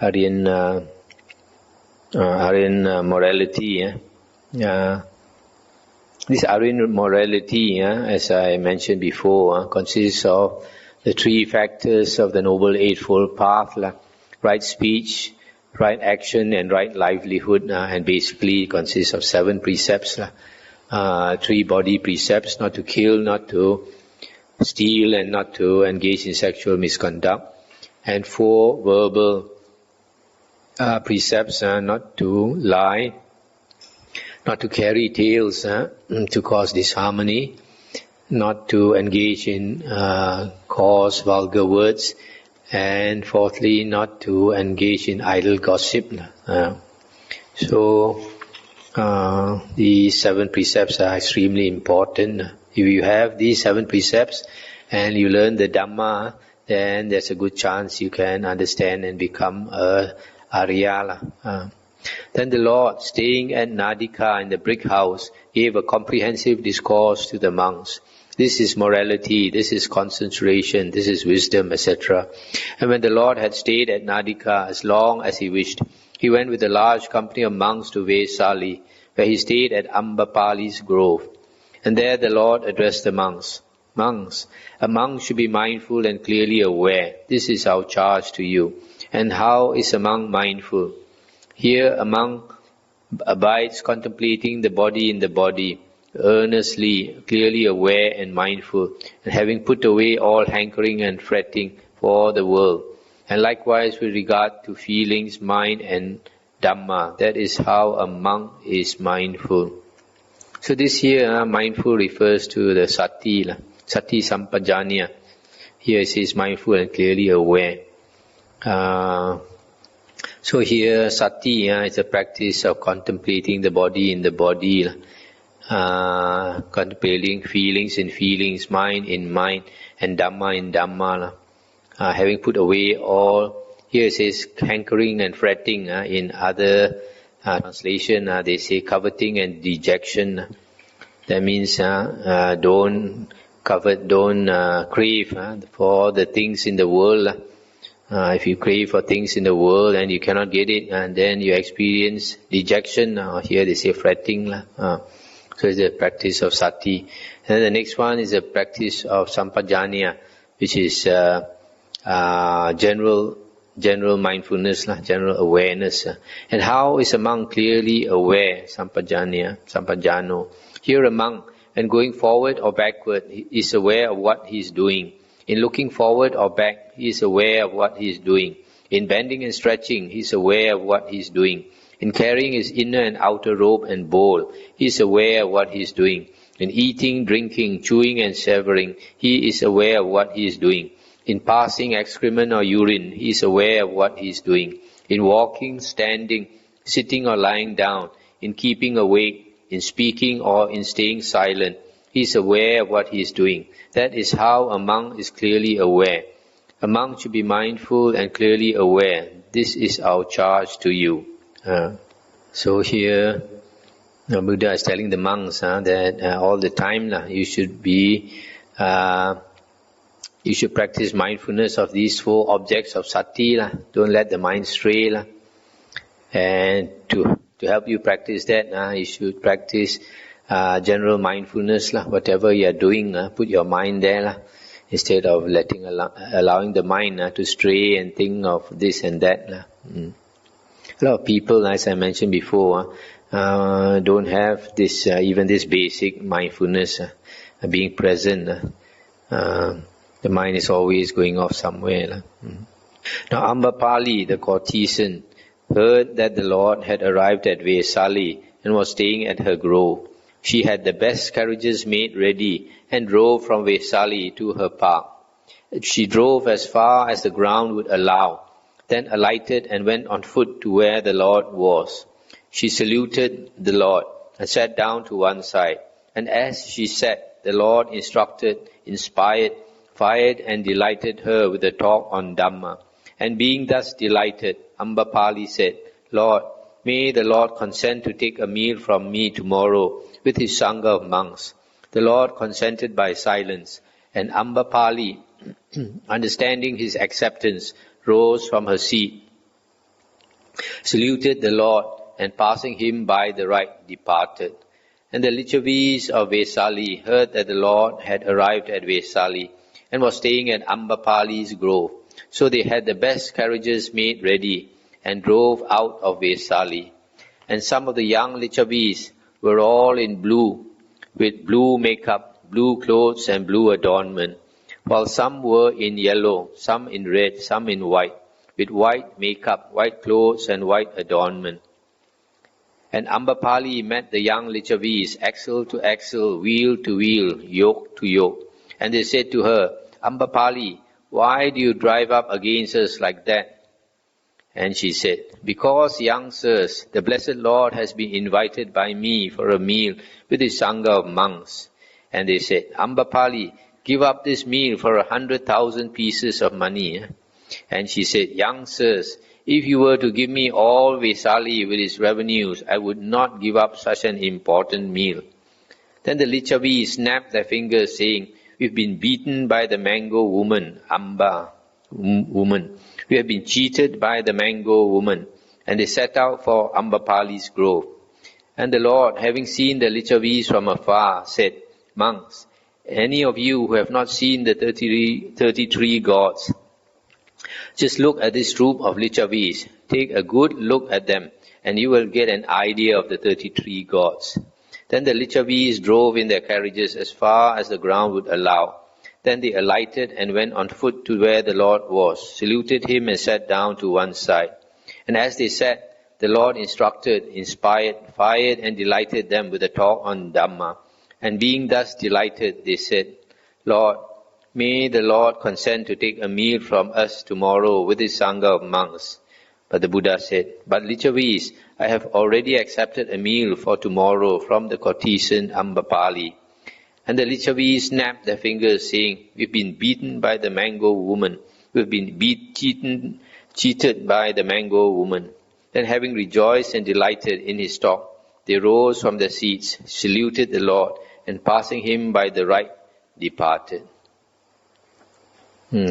Aryan morality. This Aryan morality, as I mentioned before, consists of the 3 factors of the Noble Eightfold Path, right speech, right action, and right livelihood, and basically consists of 7 precepts. 3 body precepts, not to kill, not to steal, and not to engage in sexual misconduct. And 4 verbal precepts, not to lie, not to carry tales to cause disharmony, not to engage in coarse, vulgar words, and 4thly, not to engage in idle gossip. So, these 7 precepts are extremely important. If you have these 7 precepts and you learn the Dhamma, then there's a good chance you can understand and become a Arya. Then the Lord, staying at Nadika in the brick house, gave a comprehensive discourse to the monks. This is morality, this is concentration, this is wisdom, etc. And when the Lord had stayed at Nadika as long as he wished, he went with a large company of monks to Vesali, where he stayed at Ambapali's grove. And there the Lord addressed the monks. Monks, a monk should be mindful and clearly aware. This is our charge to you. And how is a monk mindful? Here a monk abides contemplating the body in the body, earnestly, clearly aware and mindful, and having put away all hankering and fretting for the world. And likewise with regard to feelings, mind and Dhamma, that is how a monk is mindful. So this here, mindful refers to the sati sampajanya. Here it says mindful and clearly aware. So here sati is a practice of contemplating the body in the body, contemplating feelings in feelings, mind in mind, and Dhamma in Dhamma. Having put away all, here it says hankering and fretting. In other translation, they say coveting and dejection. That means don't covet, don't crave for the things in the world. If you crave for things in the world and you cannot get it, and then you experience dejection, here they say fretting. So it's a practice of sati. And then the next one is a practice of sampajanya, which is general mindfulness, general awareness. And how is a monk clearly aware? Sampajano. Here a monk, when going forward or backward, he is aware of what he is doing. In looking forward or back, he is aware of what he is doing. In bending and stretching, he is aware of what he is doing. In carrying his inner and outer robe and bowl, he is aware of what he is doing. In eating, drinking, chewing and severing, he is aware of what he is doing. In passing excrement or urine, he is aware of what he is doing. In walking, standing, sitting or lying down, in keeping awake, in speaking or in staying silent, he is aware of what he is doing. That is how a monk is clearly aware. A monk should be mindful and clearly aware. This is our charge to you. So here, Buddha is telling the monks that all the time you should be, you should practice mindfulness of these four objects of sati. Don't let the mind stray. And to help you practice that, you should practice general mindfulness. Whatever you are doing, put your mind there. Instead of allowing the mind to stray and think of this and that. A lot of people, as I mentioned before, don't have this, even this basic mindfulness, being present. The mind is always going off somewhere. Now Ambapali, the courtesan, heard that the Lord had arrived at Vesali and was staying at her grove. She had the best carriages made ready and drove from Vesali to her park. She drove as far as the ground would allow, then alighted and went on foot to where the Lord was. She saluted the Lord and sat down to one side. And as she sat, the Lord instructed, inspired, fired and delighted her with a talk on Dhamma. And being thus delighted, Ambapali said, Lord, may the Lord consent to take a meal from me tomorrow with his Sangha of monks. The Lord consented by silence, and Ambapali, understanding his acceptance, rose from her seat, saluted the Lord, and passing him by the right, departed. And the Lichavis of Vesali heard that the Lord had arrived at Vesali and was staying at Ambapali's grove. So they had the best carriages made ready and drove out of Vesali. And some of the young Lichavis were all in blue, with blue makeup, blue clothes and blue adornment, while some were in yellow, some in red, some in white, with white makeup, white clothes and white adornment. And Ambapali met the young Lichavis, axle to axle, wheel to wheel, yoke to yoke. And they said to her, Ambapali, why do you drive up against us like that? And she said, because, young sirs, the Blessed Lord has been invited by me for a meal with his Sangha of monks. And they said, Ambapali, give up this meal for 100,000 pieces of money. And she said, young sirs, if you were to give me all Vesali with its revenues, I would not give up such an important meal. Then the Lichavi snapped their fingers, saying, "We've been beaten by the mango woman, Amba woman. We have been cheated by the mango woman." And they set out for Ambapali's grove. And the Lord, having seen the Lichavis from afar, said, "Monks, any of you who have not seen the 33 gods, just look at this troop of Lichavis. Take a good look at them, and you will get an idea of the 33 gods." Then the Lichavis drove in their carriages as far as the ground would allow. Then they alighted and went on foot to where the Lord was, saluted him and sat down to one side. And as they sat, the Lord instructed, inspired, fired and delighted them with a talk on Dhamma. And being thus delighted, they said, "Lord, may the Lord consent to take a meal from us tomorrow with his Sangha of monks." But the Buddha said, "But Lichavis, I have already accepted a meal for tomorrow from the courtesan Ambapali." And the Lichavis snapped their fingers, saying, "We've been beaten by the mango woman. We've been cheated by the mango woman." Then having rejoiced and delighted in his talk, they rose from their seats, saluted the Lord, and passing him by the right, departed.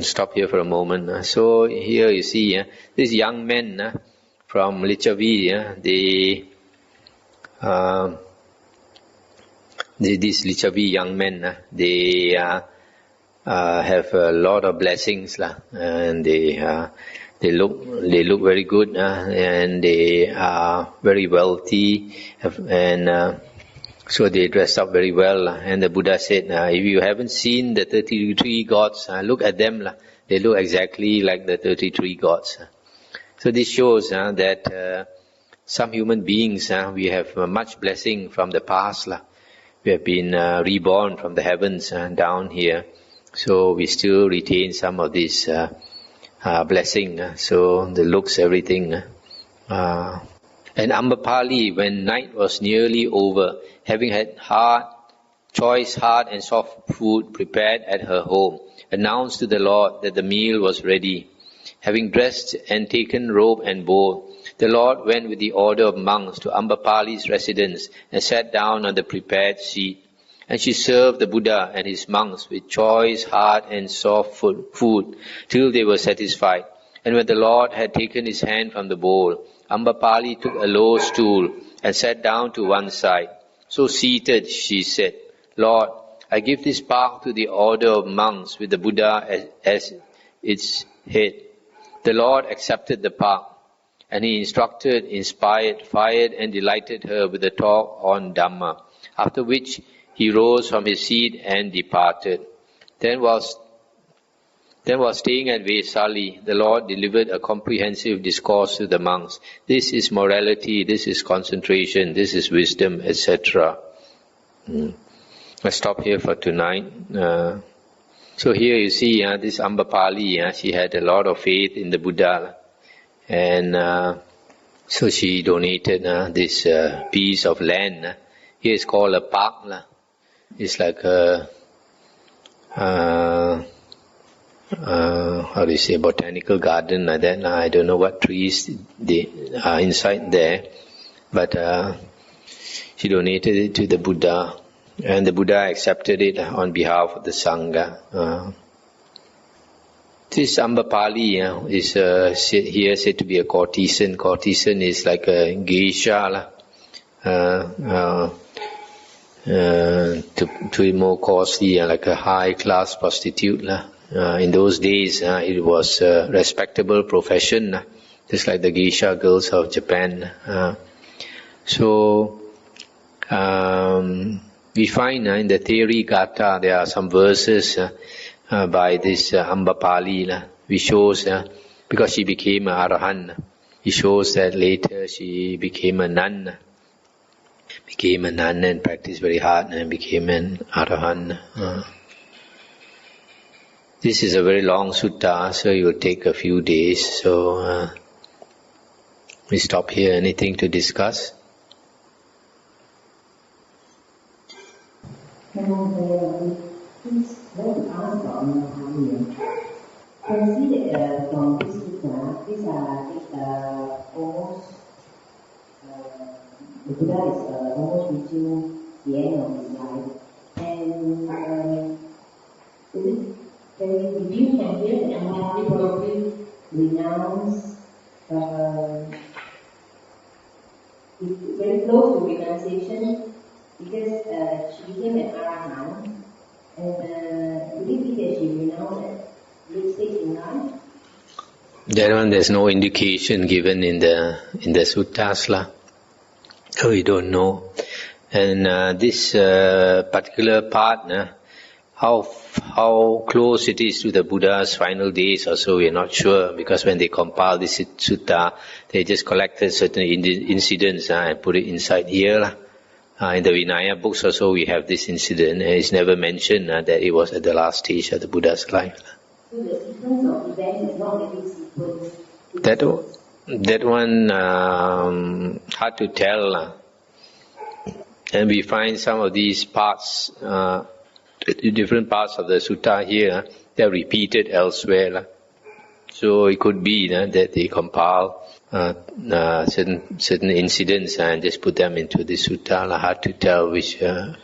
Stop here for a moment. So here you see these young men from Lichavi, these Lichavi young men, they have a lot of blessings, and they look very good, and they are very wealthy, and so they dress up very well. And the Buddha said, if you haven't seen the 33 gods, look at them. They look exactly like the 33 gods. So this shows that some human beings, we have much blessing from the past. We have been reborn from the heavens down here. So we still retain some of this blessing. So the looks, everything. And Ambapali, when night was nearly over, having had choice hard and soft food prepared at her home, announced to the Lord that the meal was ready. Having dressed and taken robe and bowl, the Lord went with the order of monks to Ambapali's residence and sat down on the prepared seat. And she served the Buddha and his monks with choice hard and soft food till they were satisfied. And when the Lord had taken his hand from the bowl, Ambapali took a low stool and sat down to one side. So seated, she said, "Lord, I give this park to the order of monks with the Buddha as its head." The Lord accepted the park, and he instructed, inspired, fired and delighted her with a talk on Dhamma, after which he rose from his seat and departed. Then while staying at Vesali, the Lord delivered a comprehensive discourse to the monks. This is morality, this is concentration, this is wisdom, etc. I'll stop here for tonight. So here you see this Ambapali, she had a lot of faith in the Buddha. And so she donated this piece of land. Here it's called a park. It's like a how do you say, botanical garden like that. I don't know what trees they are inside there, but she donated it to the Buddha, and the Buddha accepted it on behalf of the Sangha. This Ambapali is here said to be a courtesan. Courtesan is like a geisha, to be more costly, like a high-class prostitute. In those days, it was a respectable profession, just like the geisha girls of Japan. So we find in the Theory Gatha there are some verses by this Ambapali, which shows because she became an Arahant, it shows that later she became a nun. Became a nun and practiced very hard and became an Arahant. This is a very long sutta, so it will take a few days. So we stop here. Anything to discuss? Can see from this sutta, these are almost the Buddha is almost reaching the end of his life. And if you can hear the Mahathera probably renounce, it's very close to renunciation because she became an arahant, and would it be that she renounced at late stage in life? That one, there's no indication given in the suttas, so we don't know. And this particular part, how close it is to the Buddha's final days also, we are not sure, because when they compile this sutta, they just collected certain incidents and put it inside here. In the Vinaya books also we have this incident, and it's never mentioned that it was at the last stage of the Buddha's life. So the sequence of events is not really sequence. That one hard to tell. And we find some of these parts, different parts of the sutta here, they're repeated elsewhere. So it could be that they compile certain incidents and just put them into the sutta. Hard to tell which whether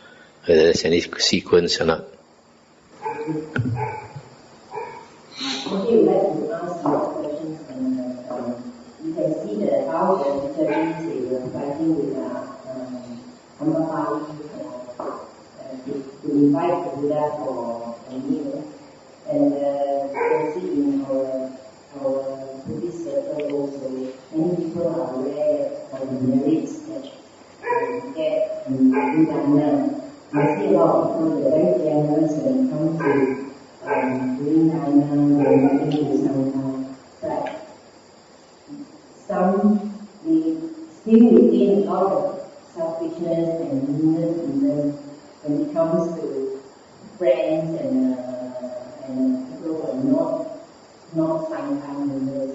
there's any sequence or not. Okay, we'd like to ask more questions, and you can see how the Tibetans, they were fighting with Mahaparinibbana to invite the Buddha for a meal. And you can see in our Buddhist circle also, many people are aware of the merits that you get in Dhamma. I see a lot of people, they're very generous when it comes to doing Dhamma, and making Sangha, but some, they still retain a lot of selfishness and meanness in them when it comes to friends and people who are not Sangha members.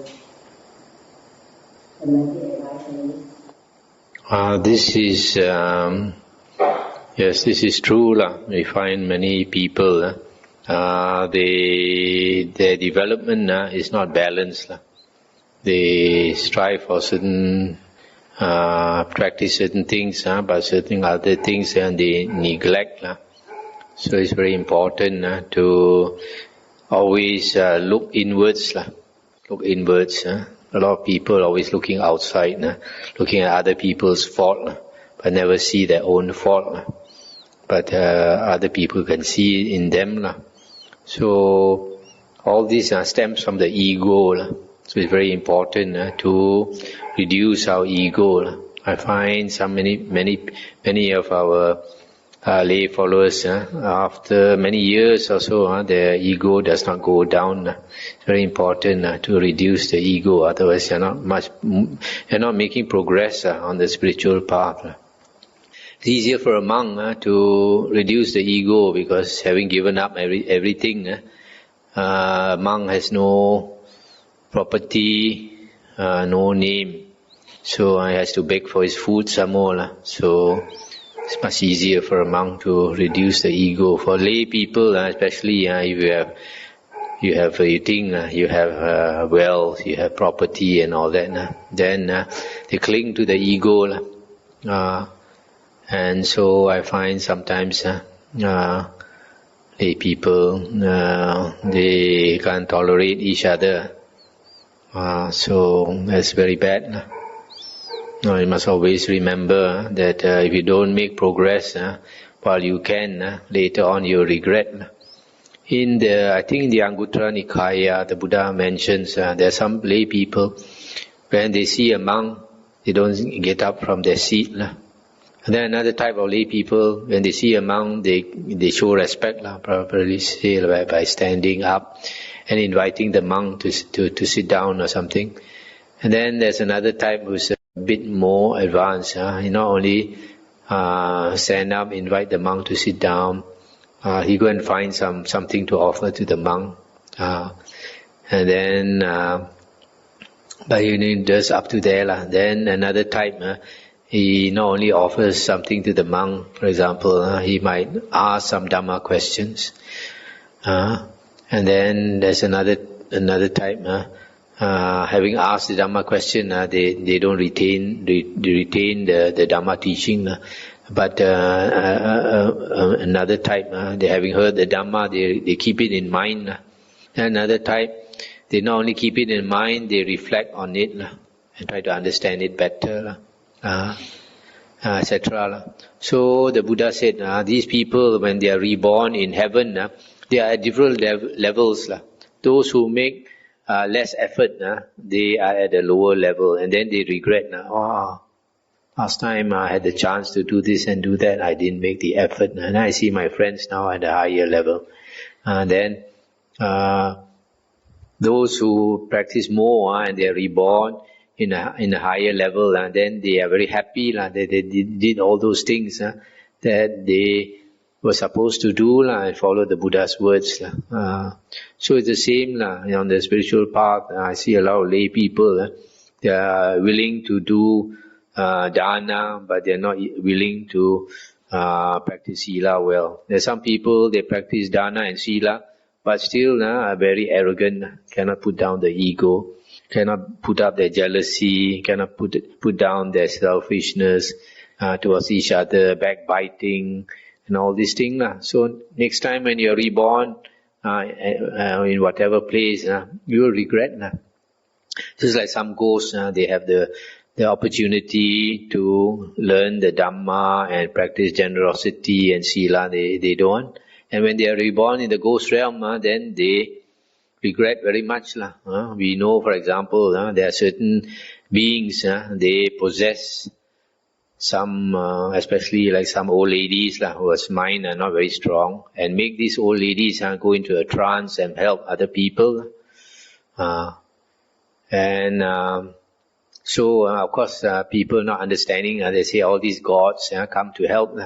Can I get advice on this? This is yes, this is true. We find many people, their development is not balanced. They strive for certain, practice certain things, but certain other things and they neglect. So it's very important to always look inwards. Look inwards. A lot of people always looking outside, looking at other people's fault, but never see their own fault. But other people can see in them. So all this stems from the ego. So it's very important to reduce our ego. I find many of our lay followers, after many years or so, their ego does not go down. It's very important to reduce the ego. Otherwise, you're not making progress on the spiritual path. It's easier for a monk to reduce the ego, because having given up everything, a monk has no property, no name, so he has to beg for his food some more. So it's much easier for a monk to reduce the ego. For lay people, especially if you have you have wealth, you have property and all that, then they cling to the ego. And so I find sometimes lay people, they can't tolerate each other. So that's very bad. You must always remember that if you don't make progress while you can, later on you'll regret. I think in the Anguttara Nikāya, the Buddha mentions there are some lay people, when they see a monk, they don't get up from their seat. And then another type of lay people, when they see a monk, they show respect, probably say by standing up and inviting the monk to sit down or something. And then there's another type who's a bit more advanced. He not only stand up, invite the monk to sit down, he go and find something to offer to the monk, and then but he does up to there. Then another type, he not only offers something to the monk. For example, he might ask some Dhamma questions, and then there's another type. Having asked the Dhamma question, they don't retain the Dhamma teaching, But another type, they having heard the Dhamma, they keep it in mind. Another type, they not only keep it in mind, they reflect on it and try to understand it better, etc. So the Buddha said, these people, when they are reborn in heaven, they are at different levels. Those who make less effort, they are at a lower level, and then they regret. Last time I had the chance to do this and do that, I didn't make the effort. And I see my friends now at a higher level. Then those who practice more and they are reborn in a higher level, and then they are very happy that they did all those things that they were supposed to do and follow the Buddha's words. So it's the same on the spiritual path. I see a lot of lay people. They are willing to do dana, but they are not willing to practice sila well. There are some people, they practice dana and sila, but still are very arrogant, cannot put down the ego, cannot put up their jealousy, cannot put down their selfishness towards each other, backbiting, and all these things. So next time when you are reborn in whatever place, you will regret. Just like some ghosts, they have the opportunity to learn the Dhamma and practice generosity and sila, they don't. And when they are reborn in the ghost realm, then they regret very much. We know, for example, there are certain beings, they possess some, especially like some old ladies whose mind are not very strong, and make these old ladies go into a trance and help other people. So, of course, people not understanding, they say all these gods come to help.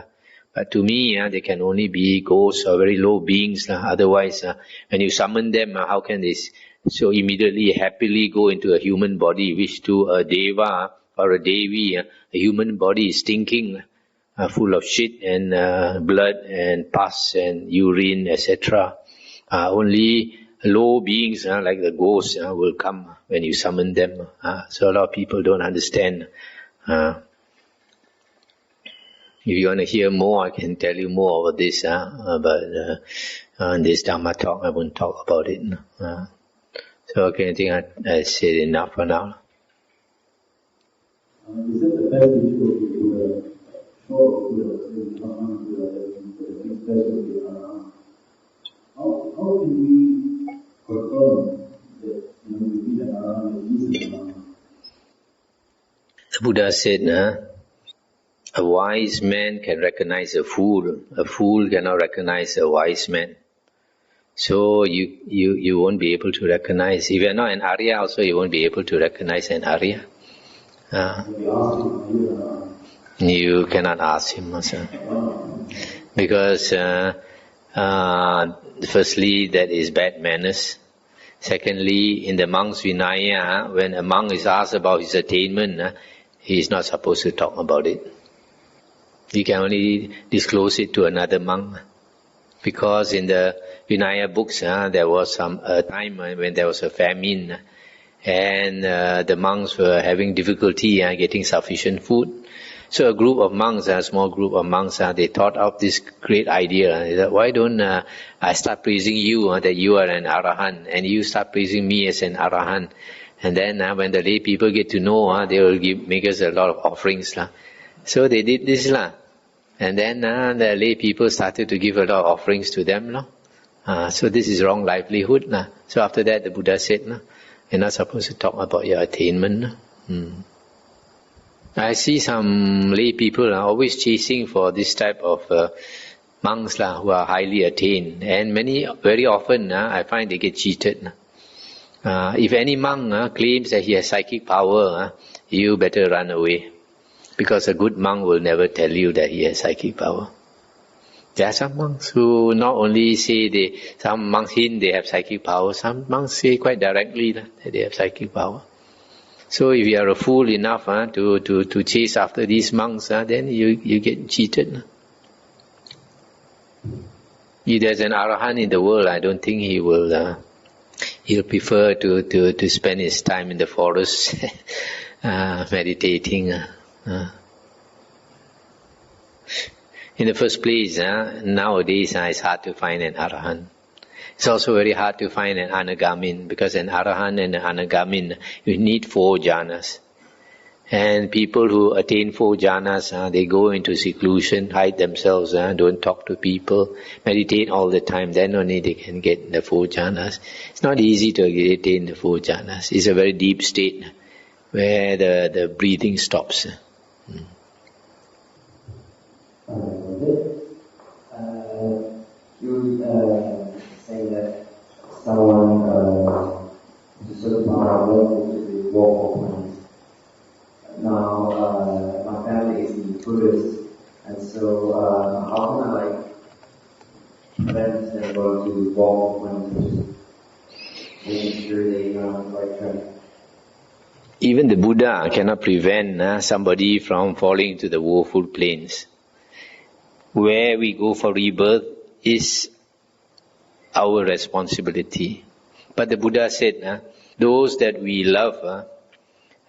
But to me, they can only be ghosts or very low beings. Otherwise, when you summon them, how can they so immediately, happily go into a human body, which to a deva or a devi, a human body is stinking, full of shit and blood and pus and urine, etc. Only low beings like the ghosts will come when you summon them. So a lot of people don't understand. If you want to hear more, I can tell you more about this, but in this Dhamma talk, I won't talk about it. So okay, I think I said enough for now. Is it the best issue to do a short how can we confirm that we need an arahant and use an arahant? The Buddha said, a wise man can recognize a fool cannot recognize a wise man. So you won't be able to recognize. If you are not an Arya also, you won't be able to recognize an Arya. You cannot ask him also. Because firstly, that is bad manners. Secondly, in the monk's Vinaya, when a monk is asked about his attainment, he is not supposed to talk about it. He can only disclose it to another monk. Because in the Vinaya books, there was some time when there was a famine, and the monks were having difficulty getting sufficient food. So a group of monks, a small group of monks, they thought of this great idea. They said, why don't I start praising you that you are an Arahant, and you start praising me as an Arahant. And then when the lay people get to know, they will make us a lot of offerings. So they did this. And then the lay people started to give a lot of offerings to them. So this is wrong livelihood. So after that the Buddha said, you're not supposed to talk about your attainment. I see some lay people are always chasing for this type of monks who are highly attained. And very often I find they get cheated. If any monk claims that he has psychic power, you better run away. Because a good monk will never tell you that he has psychic power. There are some monks who not only say some monks hint they have psychic power, some monks say quite directly that they have psychic power. So if you are a fool enough to chase after these monks, then you get cheated. If there's an Arahant in the world, I don't think he will. He'll prefer to spend his time in the forest, meditating. In the first place, nowadays it's hard to find an arahant. It's also very hard to find an anagamin, because an arahant and an anagamin, you need 4 jhanas. And people who attain 4 jhanas, they go into seclusion, hide themselves, don't talk to people, meditate all the time. Then only they can get the 4 jhanas. It's not easy to attain the 4 jhanas. It's a very deep state where the breathing stops. You say that someone is sort of unable to walk or plants. Now, my family is Buddhist, and so how can I prevent them to walk or plants, making sure they are on the right track? Even the Buddha cannot prevent somebody from falling into the woeful plains. Where we go for rebirth is our responsibility. But the Buddha said, those that we love,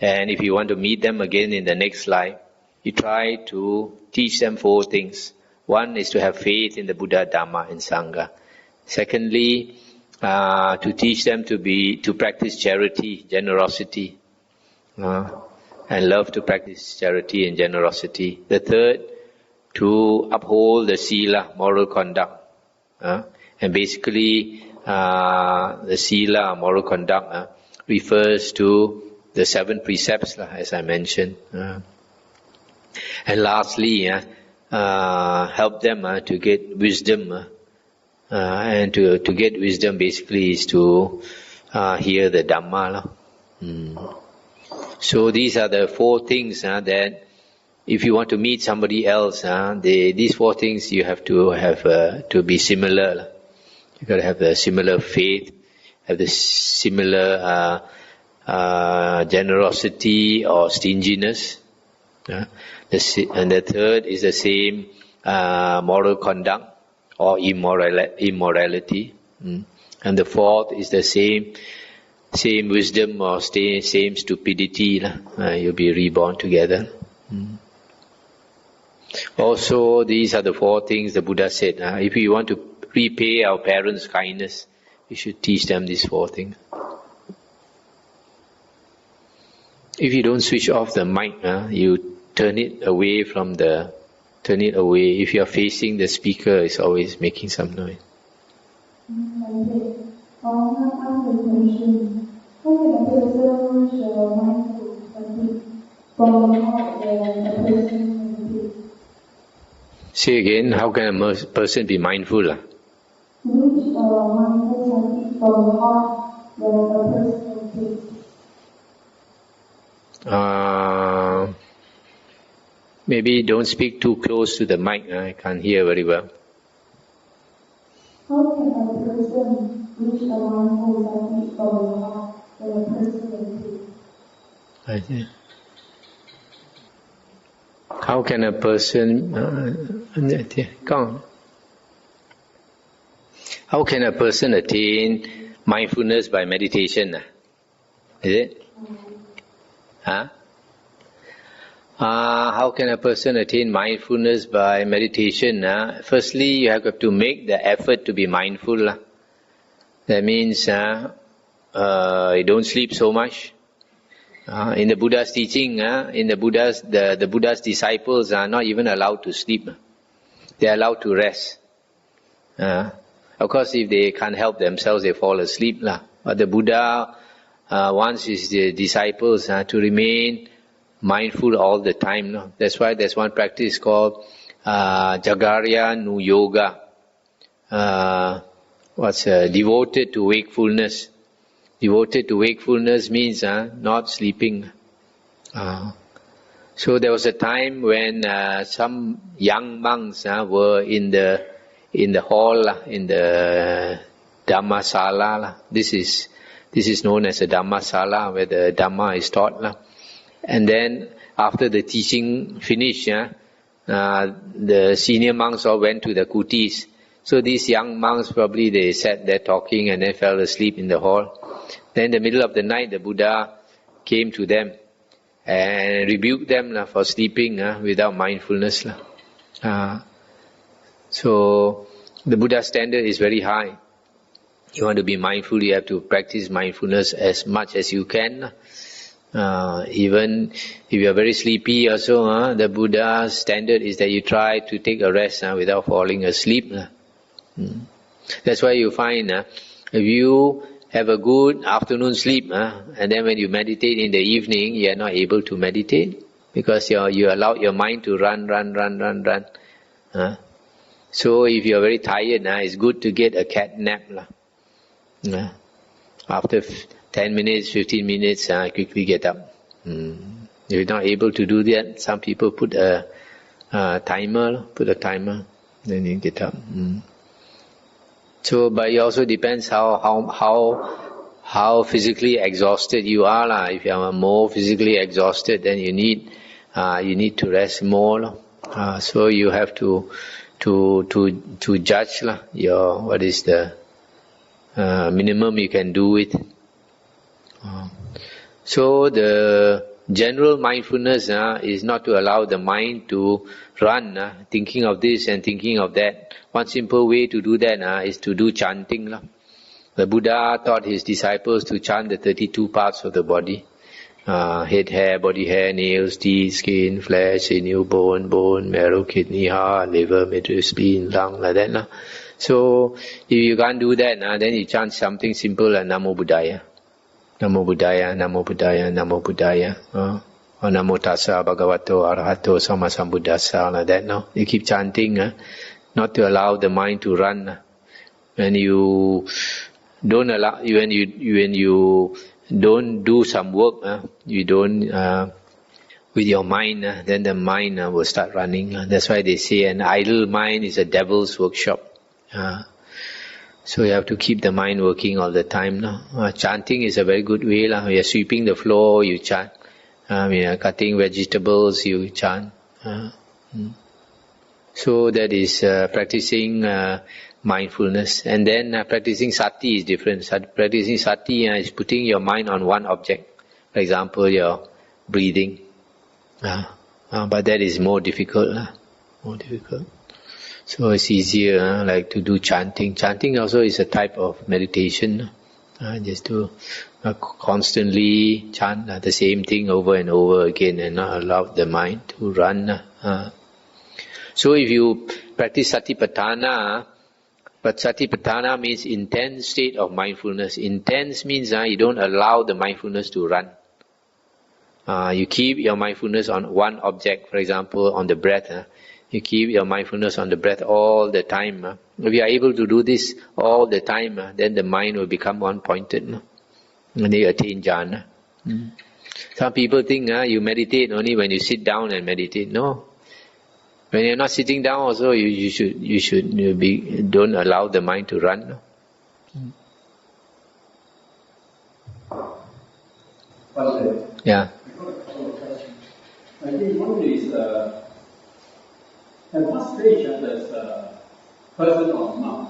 and if you want to meet them again in the next life, you try to teach them 4 things. One is to have faith in the Buddha, Dhamma and Sangha. Secondly, to teach them to practice charity, generosity, and love to practice charity and generosity. The third, to uphold the sila, moral conduct. And basically, the sila, moral conduct, refers to the 7 precepts, as I mentioned. And lastly, help them to get wisdom. And to get wisdom basically is to hear the Dhamma. So these are the 4 things that if you want to meet somebody else, these 4 things you have to be similar. You got to have the similar faith, have the similar generosity or stinginess. And the third is the same moral conduct or immorality. And the fourth is the same wisdom or same stupidity. You'll be reborn together. Also, these are the 4 things the Buddha said. If we want to repay our parents' kindness, we should teach them these 4 things. If you don't switch off the mic, you turn it away If you are facing the speaker, it's always making some noise. Say again, how can a person be mindful? Maybe don't speak too close to the mic. I can't hear very well. How can a person reach a mindful from the heart when a person is? I see. How can a person How can a person attain mindfulness by meditation? Is it? How can a person attain mindfulness by meditation? Firstly, you have to make the effort to be mindful. That means you don't sleep so much. In the Buddha's teaching, the Buddha's disciples are not even allowed to sleep. They are allowed to rest. Of course, if they can't help themselves, they fall asleep. But the Buddha wants his disciples to remain mindful all the time. That's why there's one practice called Jagarya Nu Yoga. Devoted to wakefulness. Devoted to wakefulness means not sleeping. So there was a time when some young monks were in the hall, in the Dhammasala. This is known as a Dhammasala, where the Dhamma is taught. And then after the teaching finished, the senior monks all went to the kutis. So these young monks probably they sat there talking and then fell asleep in the hall. Then in the middle of the night, the Buddha came to them and rebuked them for sleeping without mindfulness. So the Buddha standard is very high. You want to be mindful, you have to practice mindfulness as much as you can. Even if you are very sleepy also, the Buddha's standard is that you try to take a rest without falling asleep. That's why you find if you have a good afternoon sleep, and then when you meditate in the evening, you are not able to meditate because you allow your mind to run. So if you are very tired, it's good to get a cat nap. After 10 minutes, 15 minutes, quickly get up. If you're not able to do that, some people put a timer, then you get up. So, but it also depends how physically exhausted you are. If you are more physically exhausted, then you need to rest more. So you have to judge what is the minimum you can do it. So the general mindfulness is not to allow the mind to run, thinking of this and thinking of that. One simple way to do that is to do chanting. The Buddha taught his disciples to chant the 32 parts of the body. Head, hair, body hair, nails, teeth, skin, flesh, sinew, bone, marrow, kidney, heart, liver, medulla, spleen, lung, like that. So if you can't do that, then you chant something simple like Namo Buddhaya. Namo Buddhaya, Namo Buddhaya, Namo Buddhaya. Or Namo Tassa Bhagavato Arahato Sammasambuddhassa, like that. You keep chanting, not to allow the mind to run. When you don't allow, when you don't do some work, you don't with your mind, then the mind will start running. That's why they say an idle mind is a devil's workshop. So you have to keep the mind working all the time. Chanting is a very good way. When you are sweeping the floor, you chant. When you are cutting vegetables, you chant. So that is practicing mindfulness. And then practicing sati is different. Practicing sati is putting your mind on one object. For example, your breathing. But that is more difficult. So it's easier like to do chanting. Chanting also is a type of meditation. Just to constantly chant the same thing over and over again and not allow the mind to run. So if you practice satipatthana, but satipatthana means intense state of mindfulness. Intense means you don't allow the mindfulness to run. You keep your mindfulness on one object, for example, on the breath. You keep your mindfulness on the breath all the time. If you are able to do this all the time, then the mind will become one-pointed. And they attain jhana. Some people think you meditate only when you sit down and meditate. No. When you're not sitting down also, you should don't allow the mind to run. Yeah. I think one is, at what stage does a person or monk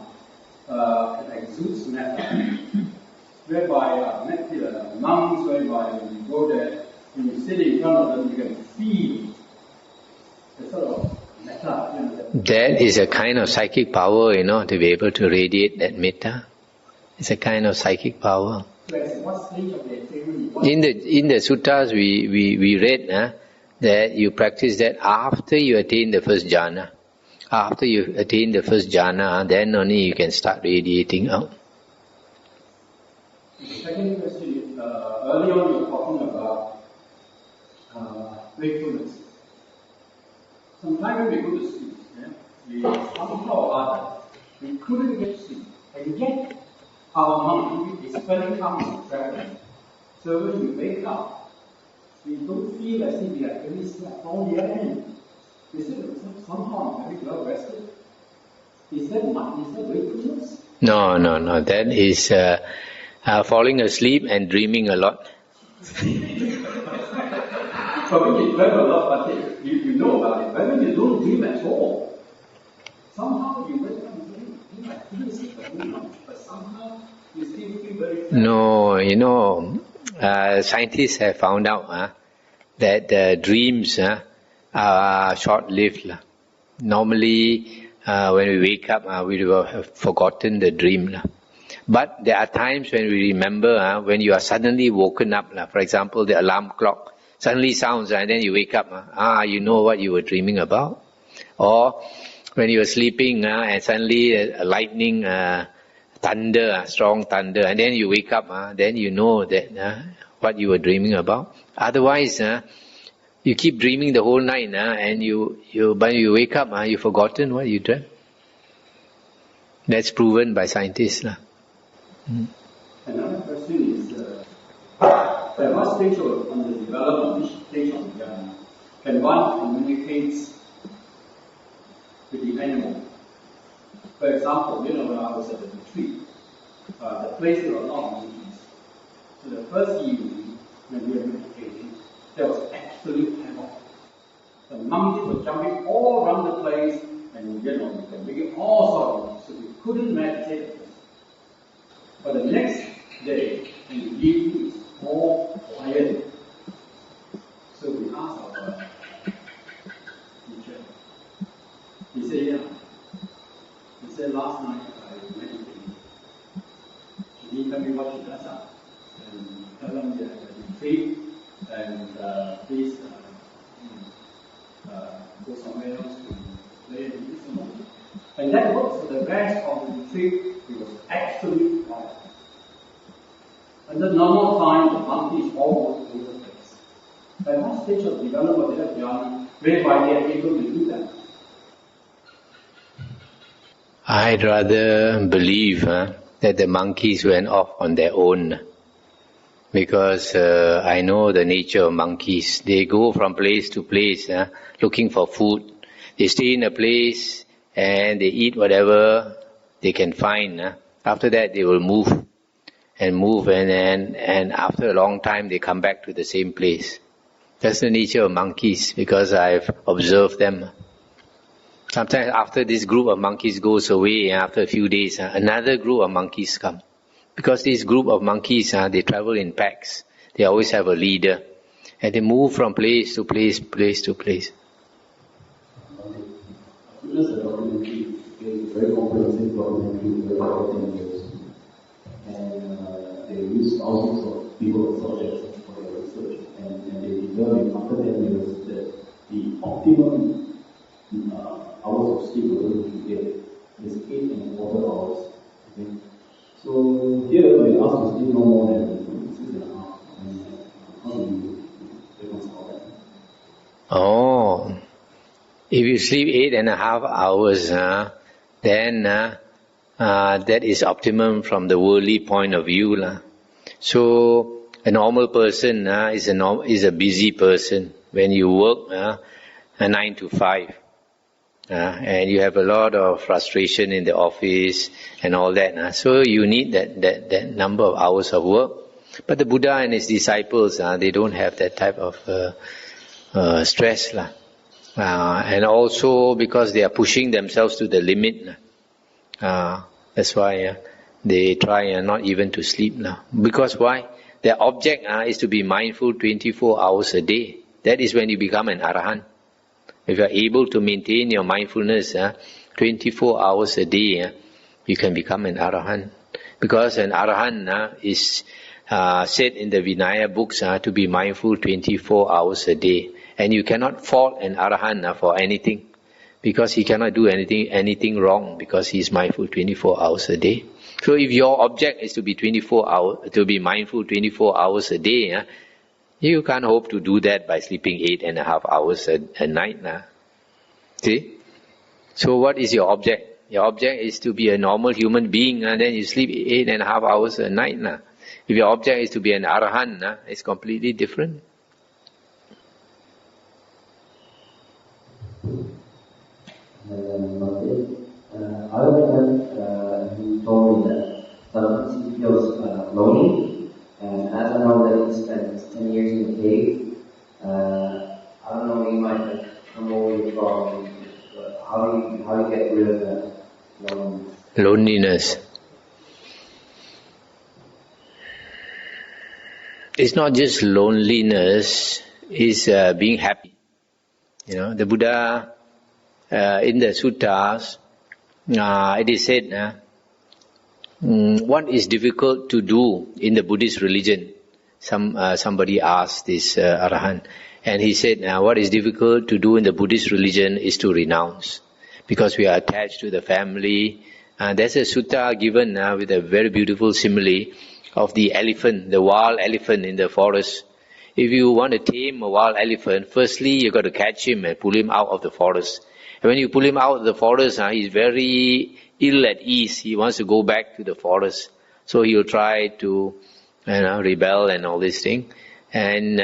exudes metta? Whereby monks, whereby when you go there, when you sit in front of them, you can feel the sort of metta. That is a kind of psychic power, to be able to radiate that metta. It's a kind of psychic power. So at what stage of the attainment? In the suttas we read that you practice that after you attain the first jhana. After you attain the first jhana, then only you can start radiating out. The second question is, earlier on you were talking about wakefulness. Sometimes when we go to sleep, we somehow or other, we couldn't get sleep. And yet, our mind is very calm and traveling. So when we wake up, we don't feel as if we have really slept all the end. We say, somehow I'm very well rested. Is that wakefulness? No. That is falling asleep and dreaming a lot. So when you dream a lot, but you know about it. But when you don't dream at all, somehow you wake up and say, I didn't sleep very much, but somehow you still feel very fresh. No, scientists have found out that dreams are short-lived. Normally, when we wake up, we will have forgotten the dream. But there are times when we remember, when you are suddenly woken up. For example, the alarm clock suddenly sounds and then you wake up. You know what you were dreaming about. Or when you were sleeping and suddenly lightning, thunder, strong thunder, and then you wake up, then you know that what you were dreaming about. Otherwise, you keep dreaming the whole night, and when you wake up, you've forgotten what you dreamt. That's proven by scientists. Another question is, at what stage of the development, which stage of development, can one communicate with the animal? For example, when I was at the retreat, the place there were a lot of monkeys. So the first evening, when we were meditating, there was absolute havoc. The monkeys were jumping all around the place, and you can make it all sorts, so we couldn't meditate. But the next day, in the evening, it's all quiet. So we asked our teacher. He said, yeah. He said, last night I meditated. She didn't tell me what she does. And tell them that I retreat, and please go somewhere else to play and do something. And that worked. So the rest of the retreat, it was absolutely quiet. Under normal time, the monkeys all over the place. At what stage of development of jhana, whereby they are able to do that? I'd rather believe that the monkeys went off on their own, because I know the nature of monkeys. They go from place to place looking for food. They stay in a place and they eat whatever they can find. After that, they will move, and after a long time, they come back to the same place. That's the nature of monkeys, because I've observed them. Sometimes after this group of monkeys goes away, after a few days, another group of monkeys come. Because this group of monkeys, they travel in packs. They always have a leader. And they move from place to place, place to place. This is a documentary, it's a very comprehensive documentary, about 10 years. And they use thousands of people and subjects for their research. And they determined after 10 years that the optimum hours of sleep we're going to get is 8.25 hours. Okay? So here we ask to sleep no more than 6.5. How do you reconcile that? Oh, if you sleep 8.5 hours, then that is optimum from the worldly point of view. So a normal person is a busy person. When you work 9 to 5, and you have a lot of frustration in the office and all that. So you need that number of hours of work. But the Buddha and his disciples, they don't have that type of stress. And also because they are pushing themselves to the limit. That's why they try not even to sleep now. Because why? Their object is to be mindful 24 hours a day. That is when you become an arahant. If you are able to maintain your mindfulness 24 hours a day, you can become an arahant. Because an arahant is said in the Vinaya books to be mindful 24 hours a day. And you cannot fault an arahant for anything. Because he cannot do anything wrong, because he is mindful 24 hours a day. So if your object is to be mindful 24 hours a day, you can't hope to do that by sleeping 8.5 hours a night. See? So what is your object? Your object is to be a normal human being, and then you sleep 8.5 hours a night. If your object is to be an arahant, it's completely different. Other than that, he told me that sometimes he feels lonely, and as I know that he spent 10 years in the cave, I don't know, he might have come away from, but how do you get rid of that loneliness? It's not just loneliness, it's being happy. The Buddha in the suttas it is said, what is difficult to do in the Buddhist religion? Somebody asked this Arahant, and he said, what is difficult to do in the Buddhist religion is to renounce, because we are attached to the family. There's a sutta given with a very beautiful simile of the elephant, the wild elephant in the forest. If you want to tame a wild elephant, firstly you got to catch him and pull him out of the forest. And when you pull him out of the forest, he's very ill at ease. He wants to go back to the forest. So he will try to rebel and all these things. And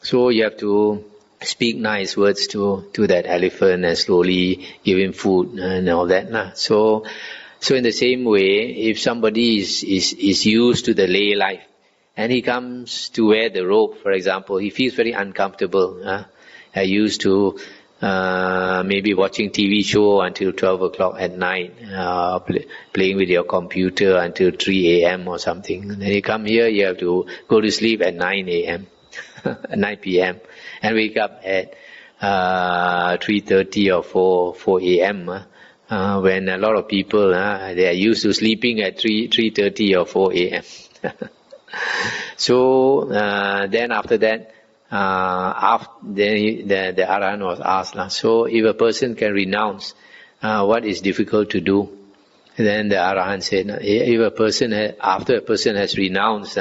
so you have to speak nice words to that elephant and slowly give him food and all that. So in the same way, if somebody is used to the lay life, and he comes to wear the robe, for example, he feels very uncomfortable. I used to maybe watching TV show until 12 o'clock at night, playing with your computer until 3 a.m. or something. And then you come here, you have to go to sleep at 9 a.m., 9 p.m. and wake up at 3:30 or 4 a.m. When a lot of people they are used to sleeping at 3:30 or 4 a.m. So then after that, the Arahant was asked, so if a person can renounce, what is difficult to do? Then the Arahant said, if a person after a person has renounced,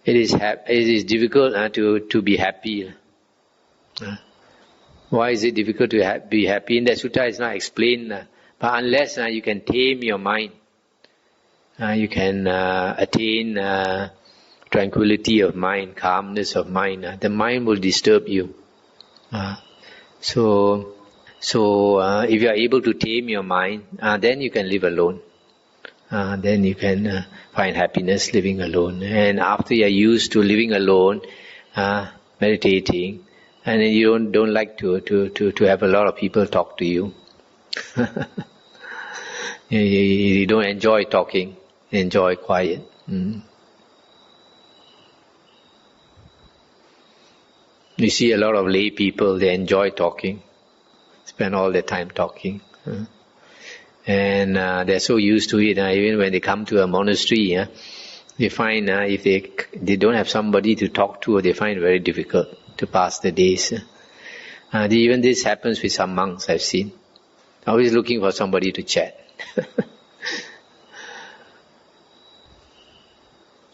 it is difficult to be happy. Why is it difficult to be happy? In the sutta it's not explained, but unless you can tame your mind, you can attain tranquility of mind, calmness of mind. The mind will disturb you. So if you are able to tame your mind, then you can live alone. Then you can find happiness living alone. And after you are used to living alone, meditating, and then you don't like to have a lot of people talk to you. You don't enjoy talking, enjoy quiet. You see a lot of lay people, they enjoy talking, spend all their time talking. And they're so used to it, even when they come to a monastery, they find if they don't have somebody to talk to, they find it very difficult to pass the days. Even this happens with some monks I've seen. Always looking for somebody to chat.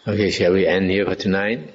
Okay, shall we end here for tonight?